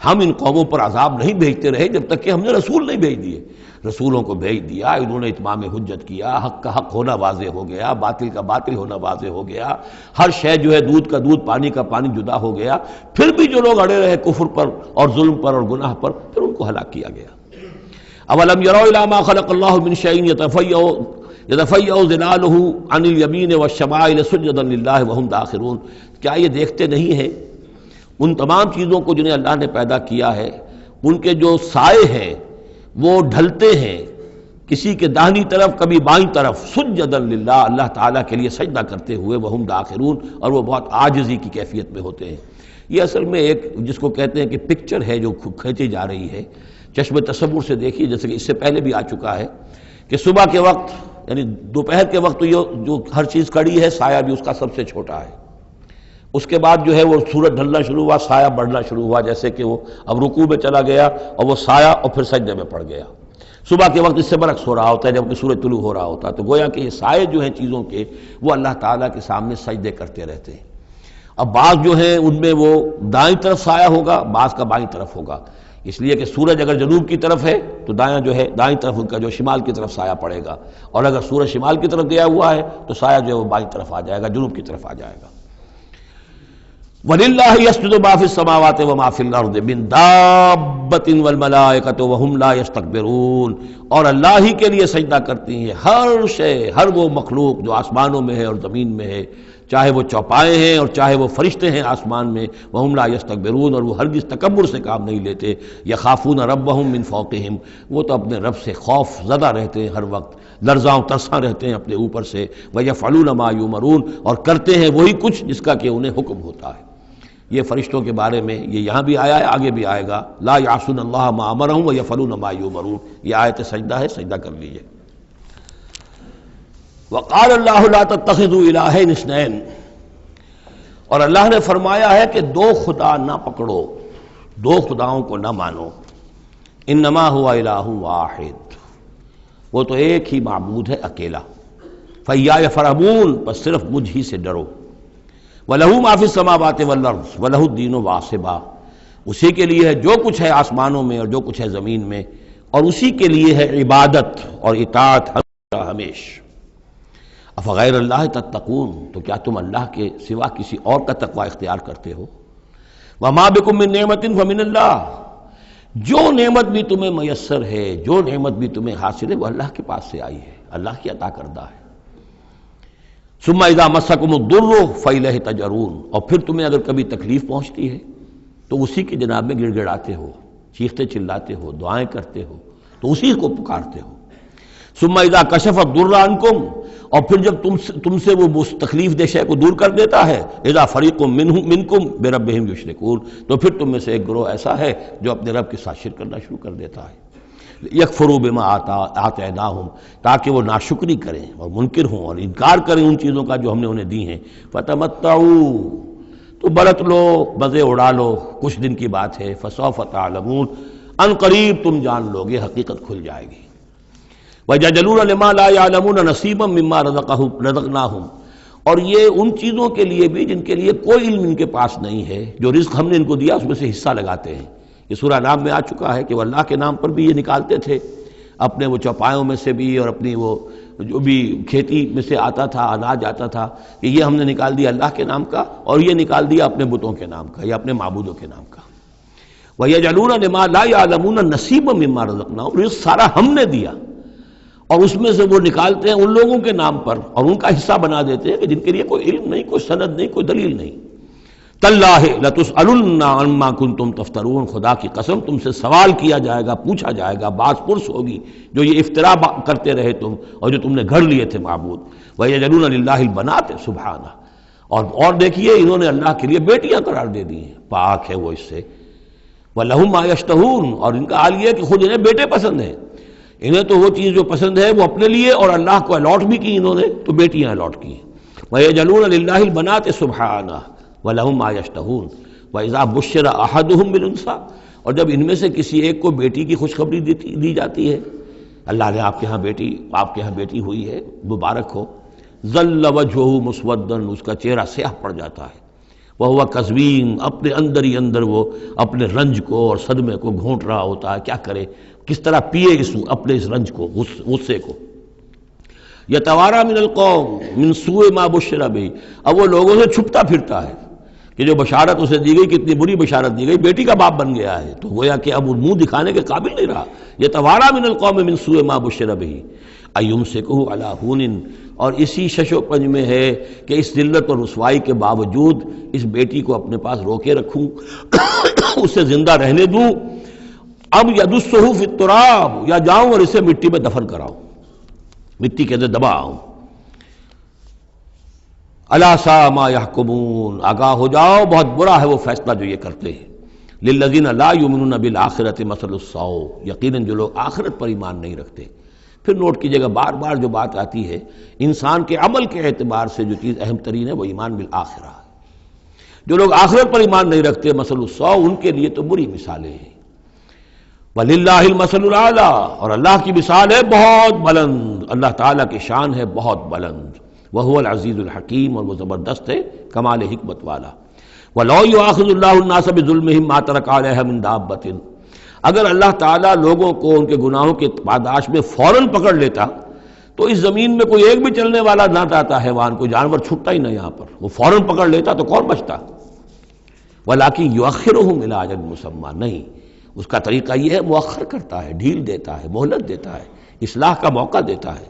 ہم ان قوموں پر عذاب نہیں بھیجتے رہے جب تک کہ ہم نے رسول نہیں بھیج دیے، رسولوں کو بھیج دیا، انہوں نے اتمام حجت کیا، حق کا حق ہونا واضح ہو گیا، باطل کا باطل ہونا واضح ہو گیا، ہر شے جو ہے دودھ کا دودھ پانی کا پانی جدا ہو گیا، پھر بھی جو لوگ اڑے رہے کفر پر اور ظلم پر اور گناہ پر، پھر ان کو ہلاک کیا گیا۔ اولم یروا الی ما خلق اللہ من شیء یتفیأ ظلالہ عن الیمین والشمائل سجدا للہ وہم داخرون، کیا یہ دیکھتے نہیں ہیں ان تمام چیزوں کو جنہیں اللہ نے پیدا کیا ہے، ان کے جو سائے ہیں وہ ڈھلتے ہیں کسی کے داہنی طرف کبھی بائیں طرف، سجدا للہ، اللہ تعالیٰ کے لیے سجدہ کرتے ہوئے، وہم داخرون، اور وہ بہت عاجزی کی کیفیت میں ہوتے ہیں۔ یہ اصل میں ایک جس کو کہتے ہیں کہ پکچر ہے جو کھینچی جا رہی ہے، چشم تصور سے دیکھیے، جیسے کہ اس سے پہلے بھی آ چکا ہے کہ صبح کے وقت یعنی دوپہر کے وقت تو یہ جو ہر چیز کھڑی ہے، سایہ بھی اس کا سب سے چھوٹا ہے، اس کے بعد جو ہے وہ سورج ڈھلنا شروع ہوا، سایہ بڑھنا شروع ہوا، جیسے کہ وہ اب رکوع میں چلا گیا اور وہ سایہ اور پھر سجدے میں پڑ گیا۔ صبح کے وقت اس سے برعکس ہو رہا ہوتا ہے جبکہ سورج طلوع ہو رہا ہوتا ہے، تو گویا کہ یہ سائے جو ہیں چیزوں کے وہ اللہ تعالیٰ کے سامنے سجدے کرتے رہتے ہیں۔ اب بعض جو ہیں ان میں وہ دائیں طرف سایہ ہوگا، بعض کا بائیں طرف ہوگا، اس لیے کہ سورج اگر جنوب کی طرف ہے تو دایاں جو ہے دائیں طرف ان کا جو شمال کی طرف سایہ پڑے گا، اور اگر سورج شمال کی طرف گیا ہوا ہے تو سایہ جو ہے وہ بائیں طرف آ جائے گا، جنوب کی طرف آ جائے گا۔ وَلِلَّهِ يَسْجُدُ مَا فِي السَّمَاوَاتِ وَمَا فِي الْأَرْضِ مِن دَابَّةٍ حبۃ والملائکۃ وہم لا یستکبرون، اور اللہ ہی کے لیے سجدہ کرتی ہیں ہر شے، ہر وہ مخلوق جو آسمانوں میں ہے اور زمین میں ہے، چاہے وہ چوپائے ہیں اور چاہے وہ فرشتے ہیں آسمان میں، وہم لا یستکبرون، اور وہ ہرگز تکبر سے کام نہیں لیتے، یخافون ربہم من فوقہم، وہ تو اپنے رب سے خوف زدہ رہتے ہیں، ہر وقت لرزاں و ترساں رہتے ہیں اپنے اوپر سے، ویفعلون ما یؤمرون، اور کرتے ہیں وہی کچھ جس کا کہ انہیں حکم ہوتا ہے۔ یہ فرشتوں کے بارے میں یہ یہاں بھی آیا ہے، آگے بھی آئے گا، لا یعصون اللہ ما امرہم ویفعلون ما یؤمرون، یہ آیت سجدہ ہے، سجدہ کر لیجئے۔ وقال اللہ لا تتخذوا الہین اثنین، اور اللہ نے فرمایا ہے کہ دو خدا نہ پکڑو، دو خداؤں کو نہ مانو، انما هو الہ واحد، وہ تو ایک ہی معبود ہے اکیلا، فإیایا فارہبون، بس صرف مجھ ہی سے ڈرو، وَلَهُ مَا فِي السَّمَاوَاتِ وَالْأَرْضِ وَلَهُ الدِّينُ وَاصِبًا، اسی کے لیے ہے جو کچھ ہے آسمانوں میں اور جو کچھ ہے زمین میں، اور اسی کے لیے ہے عبادت اور اطاعت ہمیشہ۔ افغیر اللہ تتقون، تو کیا تم اللہ کے سوا کسی اور کا تقوی اختیار کرتے ہو؟ وَمَا بِكُم مِّن نِّعْمَةٍ فَمِنَ اللَّهِ، جو نعمت بھی تمہیں میسر ہے، جو نعمت بھی تمہیں حاصل ہے، وہ اللہ کے پاس سے آئی ہے، اللہ کی عطا کردہ ہے۔ ثم اذا مسکم الضر فإلیہ تجرون، اور پھر تمہیں اگر کبھی تکلیف پہنچتی ہے تو اسی کی جناب میں گڑ گڑاتے ہو، چیختے چلاتے ہو، دعائیں کرتے ہو، تو اسی کو پکارتے ہو۔ ثم اذا کشف الضر عنکم، اور پھر جب تم سے وہ تکلیف دہ شے کو دور کر دیتا ہے، اذا فریق منکم بربہم یشرکون، تو پھر تم میں سے ایک گروہ ایسا ہے جو اپنے رب کے ساتھ شرک کرنا شروع کر دیتا ہے۔ یکفروا بما آتیناہم، تاکہ وہ ناشکری کریں اور منکر ہوں اور انکار کریں ان چیزوں کا جو ہم نے انہیں دی ہیں۔ فتمتعوا، تو برت لو، مزے اڑا لو، کچھ دن کی بات ہے، فسوف تعلمون، ان قریب تم جان لو گے، حقیقت کھل جائے گی۔ وَيَجْعَلُونَ لِمَا لَا يَعْلَمُونَ نَصِيبًا مِّمَّا رَزَقْنَاهُمْ، اور یہ ان چیزوں کے لیے بھی جن کے لیے کوئی علم ان کے پاس نہیں ہے، جو رزق ہم نے ان کو دیا اس میں سے حصہ لگاتے ہیں۔ یہ سورہ نام میں آ چکا ہے کہ وہ اللہ کے نام پر بھی یہ نکالتے تھے، اپنے وہ چوپایوں میں سے بھی اور اپنی وہ جو بھی کھیتی میں سے آتا تھا، اناج آتا تھا، کہ یہ ہم نے نکال دیا اللہ کے نام کا، اور یہ نکال دیا اپنے بتوں کے نام کا یا اپنے معبودوں کے نام کا۔ وَيَجْعَلُونَ لِمَا لَا يَعْلَمُونَ نَصِيبًا مِّمَّا رَزَقْنَاهُمْ، رزق سارا ہم نے دیا، اور اس میں سے وہ نکالتے ہیں ان لوگوں کے نام پر اور ان کا حصہ بنا دیتے ہیں کہ جن کے لیے کوئی علم نہیں، کوئی سند نہیں، کوئی دلیل نہیں۔ تاللہ لتسألن عما کنتم تفترون، خدا کی قسم تم سے سوال کیا جائے گا، پوچھا جائے گا، باز پرس ہوگی جو یہ افترا کرتے رہے تم اور جو تم نے گھڑ لیے تھے معبود۔ وَيَجْعَلُونَ لِلَّهِ الْبَنَاتِ سبحانہ، اور دیکھیے انہوں نے اللہ کے لیے بیٹیاں قرار دے دی ہیں، پاک ہے وہ اس سے۔ وَلَهُم مَّا يَشْتَهُونَ، اور ان کا حال یہ ہے کہ خود انہیں بیٹے پسند ہیں، انہیں تو وہ چیز جو پسند ہے وہ اپنے لیے اور اللہ کو الاٹ بھی کی انہوں نے، تو بیٹیاں الاٹ کی ہیں۔ وَيَجْعَلُونَ لِلَّهِ الْبَنَاتِ سُبْحَانَهُ وَلَهُم مَّا يَشْتَهُونَ وَإِذَا بُشِّرَ أَحَدُهُم بِالْأُنثىٰ، اور جب ان میں سے کسی ایک کو بیٹی کی خوشخبری دی جاتی ہے، اللہ نے آپ کے ہاں بیٹی ہوئی ہے، مبارک ہو، ظَلَّ وَجْهُهُ مُسْوَدًّا، اس کا چہرہ سیاہ پڑ جاتا ہے، وَهُوَ كَظِيمٌ، اپنے اندر ہی اندر وہ اپنے رنج کو اور صدمے کو گھونٹ رہا ہوتا ہے، کیا کرے، کس طرح پیے اپنے اس رنج کو، غصے کو۔ یتوارا من القوم من سوء ما بشر بہ، اب وہ لوگوں سے چھپتا پھرتا ہے کہ جو بشارت اسے دی گئی کتنی بری بشارت دی گئی، بیٹی کا باپ بن گیا ہے، تو گویا کہ اب وہ منہ دکھانے کے قابل نہیں رہا۔ یتوارا من القوم من سوء ما بشر بہ ایمسکہ علی ہون، اور اسی شش و پنج میں ہے کہ اس ذلت اور رسوائی کے باوجود اس بیٹی کو اپنے پاس روکے رکھوں، اسے زندہ رہنے دوں، اب یدسہ فی التراب، یا جاؤں اور اسے مٹی میں دفن کراؤں، مٹی کے اندر دبا آؤں۔ الا ساء ما یحکمون، آگاہ ہو جاؤ بہت برا ہے وہ فیصلہ جو یہ کرتے ہیں۔ للذین لا یؤمنون بالآخرۃ مثل السوء، یقیناً جو لوگ آخرت پر ایمان نہیں رکھتے۔ پھر نوٹ کیجئے گا بار بار جو بات آتی ہے، انسان کے عمل کے اعتبار سے جو چیز اہم ترین ہے وہ ایمان بالآخرہ ہے۔ جو لوگ آخرت پر ایمان نہیں رکھتے، مثل السوء، ان کے لیے تو بری مثالیں ہیں۔ وَلِلَّهِ الْمَثَلُ الْأَعْلَىٰ، اور اللہ کی مثال ہے بہت بلند، اللہ تعالیٰ کی شان ہے بہت بلند، وَهُوَ الْعَزِيزُ الْحَكِيمُ، اور وہ زبردست ہے، کمال حکمت والا۔ وَلَوْ يُؤَاخِذُ اللَّهُ النَّاسَ بِظُلْمِهِمْ مَا تَرَكَ عَلَيْهَا مِن دَابَّةٍ، اگر اللہ تعالیٰ لوگوں کو ان کے گناہوں کے پاداش میں فوراً پکڑ لیتا تو اس زمین میں کوئی ایک بھی چلنے والا نہ رہتا، حیوان کوئی جانور چھٹتا ہی نہ، یہاں پر وہ فوراً پکڑ لیتا تو کون بچتا؟ وَلَٰكِن يُؤَخِّرُهُمْ إِلَىٰ أَجَلٍ مُّسَمًّى، نہیں، اس کا طریقہ یہ ہے مؤخر کرتا ہے، ڈھیل دیتا ہے، مہلت دیتا ہے، اصلاح کا موقع دیتا ہے۔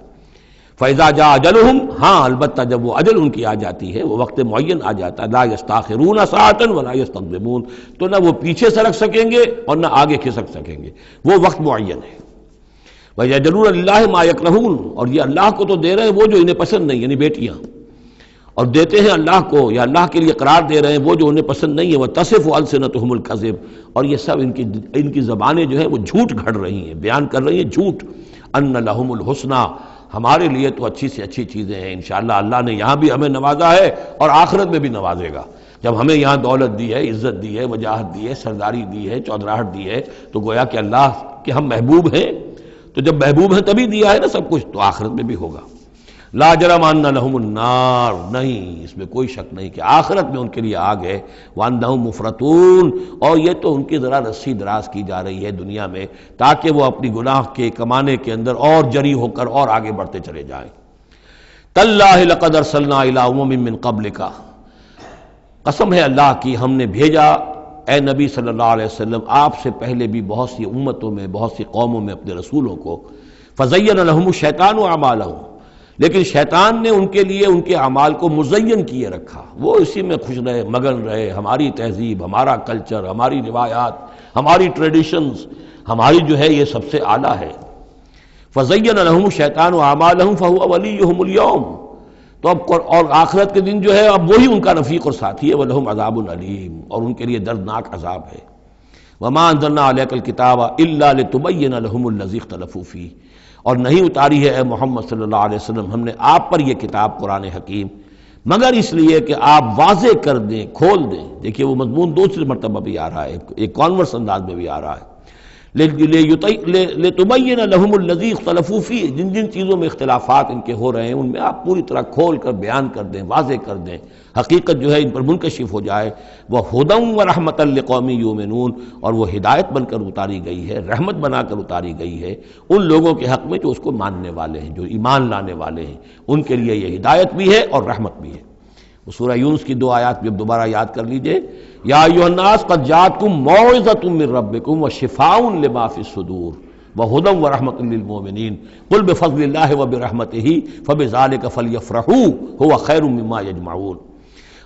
فَإِذَا جَاءَ أَجَلُهُمْ، ہاں البتہ جب وہ اجل ان کی آ جاتی ہے، وہ وقت معین آ جاتا ہے، لَا يَسْتَأْخِرُونَ سَاعَةً وَلَا يَسْتَقْدِمُونَ، تو نہ وہ پیچھے سرک سکیں گے اور نہ آگے کھسک سکیں گے، وہ وقت معین ہے۔ وَيَجْعَلُونَ لِلَّهِ مَا يَكْرَهُونَ، اور یہ اللہ کو تو دے رہے ہیں وہ جو انہیں پسند نہیں، یعنی بیٹیاں، اور دیتے ہیں اللہ کو یا اللہ کے لیے قرار دے رہے ہیں وہ جو انہیں پسند نہیں ہے۔ وَتَصِفُ أَلْسِنَتُهُمُ الْكَذِبَ، اور یہ سب ان کی زبانیں جو ہیں وہ جھوٹ گھڑ رہی ہیں، بیان کر رہی ہیں جھوٹ۔ أَنَّ لَهُمُ الْحُسْنَى، ہمارے لیے تو اچھی سے اچھی چیزیں ہیں، انشاءاللہ اللہ نے یہاں بھی ہمیں نوازا ہے اور آخرت میں بھی نوازے گا۔ جب ہمیں یہاں دولت دی ہے، عزت دی ہے، وجاہت دی ہے، سرداری دی ہے، چودراہٹ دی ہے، تو گویا کہ اللہ کے ہم محبوب ہیں، تو جب محبوب ہیں تبھی دیا ہے نا سب کچھ، تو آخرت میں بھی ہوگا۔ لا جرم ان لہم النار، نہیں اس میں کوئی شک نہیں کہ آخرت میں ان کے لیے آگ ہے۔ وانہم مفرطون، اور یہ تو ان کی ذرا رسی دراز کی جا رہی ہے دنیا میں تاکہ وہ اپنی گناہ کے کمانے کے اندر اور جری ہو کر اور آگے بڑھتے چلے جائیں۔ تاللہ لقد ارسلنا الی امم من قبلک، قسم ہے اللہ کی ہم نے بھیجا اے نبی صلی اللہ علیہ وسلم آپ سے پہلے بھی بہت سی امتوں میں، بہت سی قوموں میں اپنے رسولوں کو۔ فزین لہم الشیطان اعمالہم، لیکن شیطان نے ان کے لیے ان کے اعمال کو مزین کیے رکھا، وہ اسی میں خوش رہے، مگن رہے، ہماری تہذیب، ہمارا کلچر، ہماری روایات، ہماری ٹریڈیشنز، ہماری جو ہے یہ سب سے اعلیٰ ہے۔ فزین لہم الشیطان اعمالہم فہو ولیہم اليوم، تو اب اور آخرت کے دن جو ہے اب وہی ان کا رفیق اور ساتھی ہے۔ وَلَهُمْ عَذَابٌ عَلِيمٌ، اور ان کے لیے دردناک عذاب ہے۔ وَمَا أَنزَلْنَا عَلَيْكَ الْكِتَابَ إِلَّا لِتُبَيِّنَ لَهُمُ الَّذِي اخْتَلَفُوا فِيهِ، اور نہیں اتاری ہے اے محمد صلی اللہ علیہ وسلم ہم نے آپ پر یہ کتاب قرآن حکیم مگر اس لیے کہ آپ واضح کر دیں، کھول دیں۔ دیکھیے وہ مضمون دوسری مرتبہ بھی آ رہا ہے، ایک کانورس انداز میں بھی آ رہا ہے۔ لِتُبَيِّنَ لَهُمُ الَّذِي اخْتَلَفُوا فِيهِ، جن جن چیزوں میں اختلافات ان کے ہو رہے ہیں ان میں آپ پوری طرح کھول کر بیان کر دیں، واضح کر دیں، حقیقت جو ہے ان پر منکشف ہو جائے۔ وَهُدًى وَرَحْمَةً لِقَوْمٍ يُؤْمِنُونَ، اور وہ ہدایت بن کر اتاری گئی ہے، رحمت بنا کر اتاری گئی ہے ان لوگوں کے حق میں جو اس کو ماننے والے ہیں، جو ایمان لانے والے ہیں، ان کے لیے یہ ہدایت بھی ہے اور رحمت بھی ہے۔ سورہ یونس کی 2 آیات بھی اب دوبارہ یاد کر لیجئے۔ یا ایھا الناس قد جاءتکم موعظۃ من ربکم وشفاء لما فی الصدور وہدی ورحمۃ للمؤمنین قل بفضل اللہ وبرحمتہ فبذلک فلیفرحوا ھو خیر مما یجمعون۔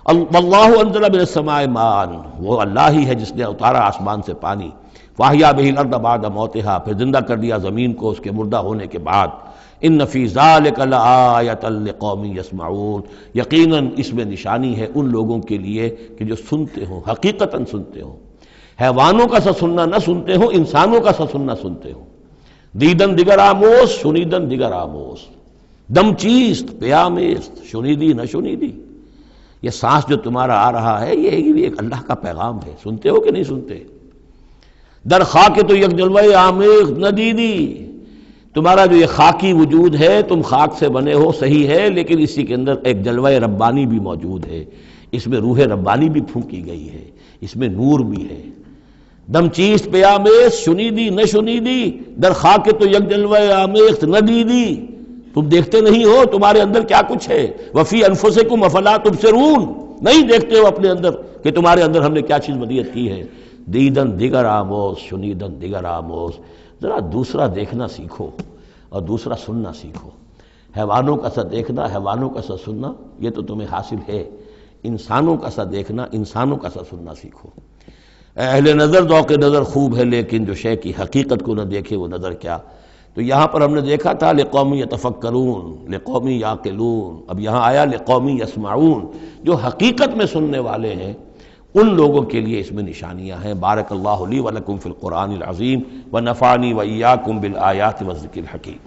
واللہ انزل من السماء ماء، وہ اللہ ہی ہے جس نے اتارا آسمان سے پانی۔ فاحیا بہ الارض بعد موتہا، پھر زندہ کر دیا زمین کو اس کے مردہ ہونے کے بعد۔ ان فی ذلک لآیۃ لقوم یسمعون، یقیناً اس میں نشانی ہے ان لوگوں کے لیے کہ جو سنتے ہوں، حقیقتاً سنتے ہوں، حیوانوں کا سا سننا نہ سنتے ہوں، انسانوں کا سا سننا سنتے ہوں۔ دیدن دیگر آموز، شنیدن دیگر آموز، دم چیست پیامیست، شنیدی نہ شنیدی۔ یہ سانس جو تمہارا آ رہا ہے یہ بھی ایک اللہ کا پیغام ہے، سنتے ہو کہ نہیں سنتے؟ در خاک تو یک جلوہ آمیخ ندیدی، تمہارا جو یہ خاکی وجود ہے تم خاک سے بنے ہو صحیح ہے، لیکن اسی کے اندر ایک جلوہ ربانی بھی موجود ہے، اس میں روح ربانی بھی پھونکی گئی ہے، اس میں نور بھی ہے۔ دم چیست پیامیز شنیدی نہ شنیدی، در خاک تو یک جلوہ آمیخت ندیدی، تم دیکھتے نہیں ہو تمہارے اندر کیا کچھ ہے۔ وفی انفسکم افلا تبصرون، نہیں دیکھتے ہو اپنے اندر کہ تمہارے اندر ہم نے کیا چیز مدیت کی ہے۔ دیدن دیگر آموز شنیدن دیگر آموز، ذرا دوسرا دیکھنا سیکھو اور دوسرا سننا سیکھو۔ حیوانوں کا سا دیکھنا، حیوانوں کا سا سننا یہ تو تمہیں حاصل ہے، انسانوں کا سا دیکھنا، انسانوں کا سا سننا سیکھو۔ اہل نظر ذوق نظر خوب ہے لیکن جو شے کی حقیقت کو نہ دیکھے وہ نظر کیا۔ تو یہاں پر ہم نے دیکھا تھا لقوم یتفکرون، لقوم یعقلون، اب یہاں آیا لقوم یسمعون، جو حقیقت میں سننے والے ہیں ان لوگوں کے لیے اس میں نشانیاں ہیں۔ بارک اللہ لی ولکم فی القرآن العظیم ونفعنی وإیاکم بالآیات والذکر الحکیم۔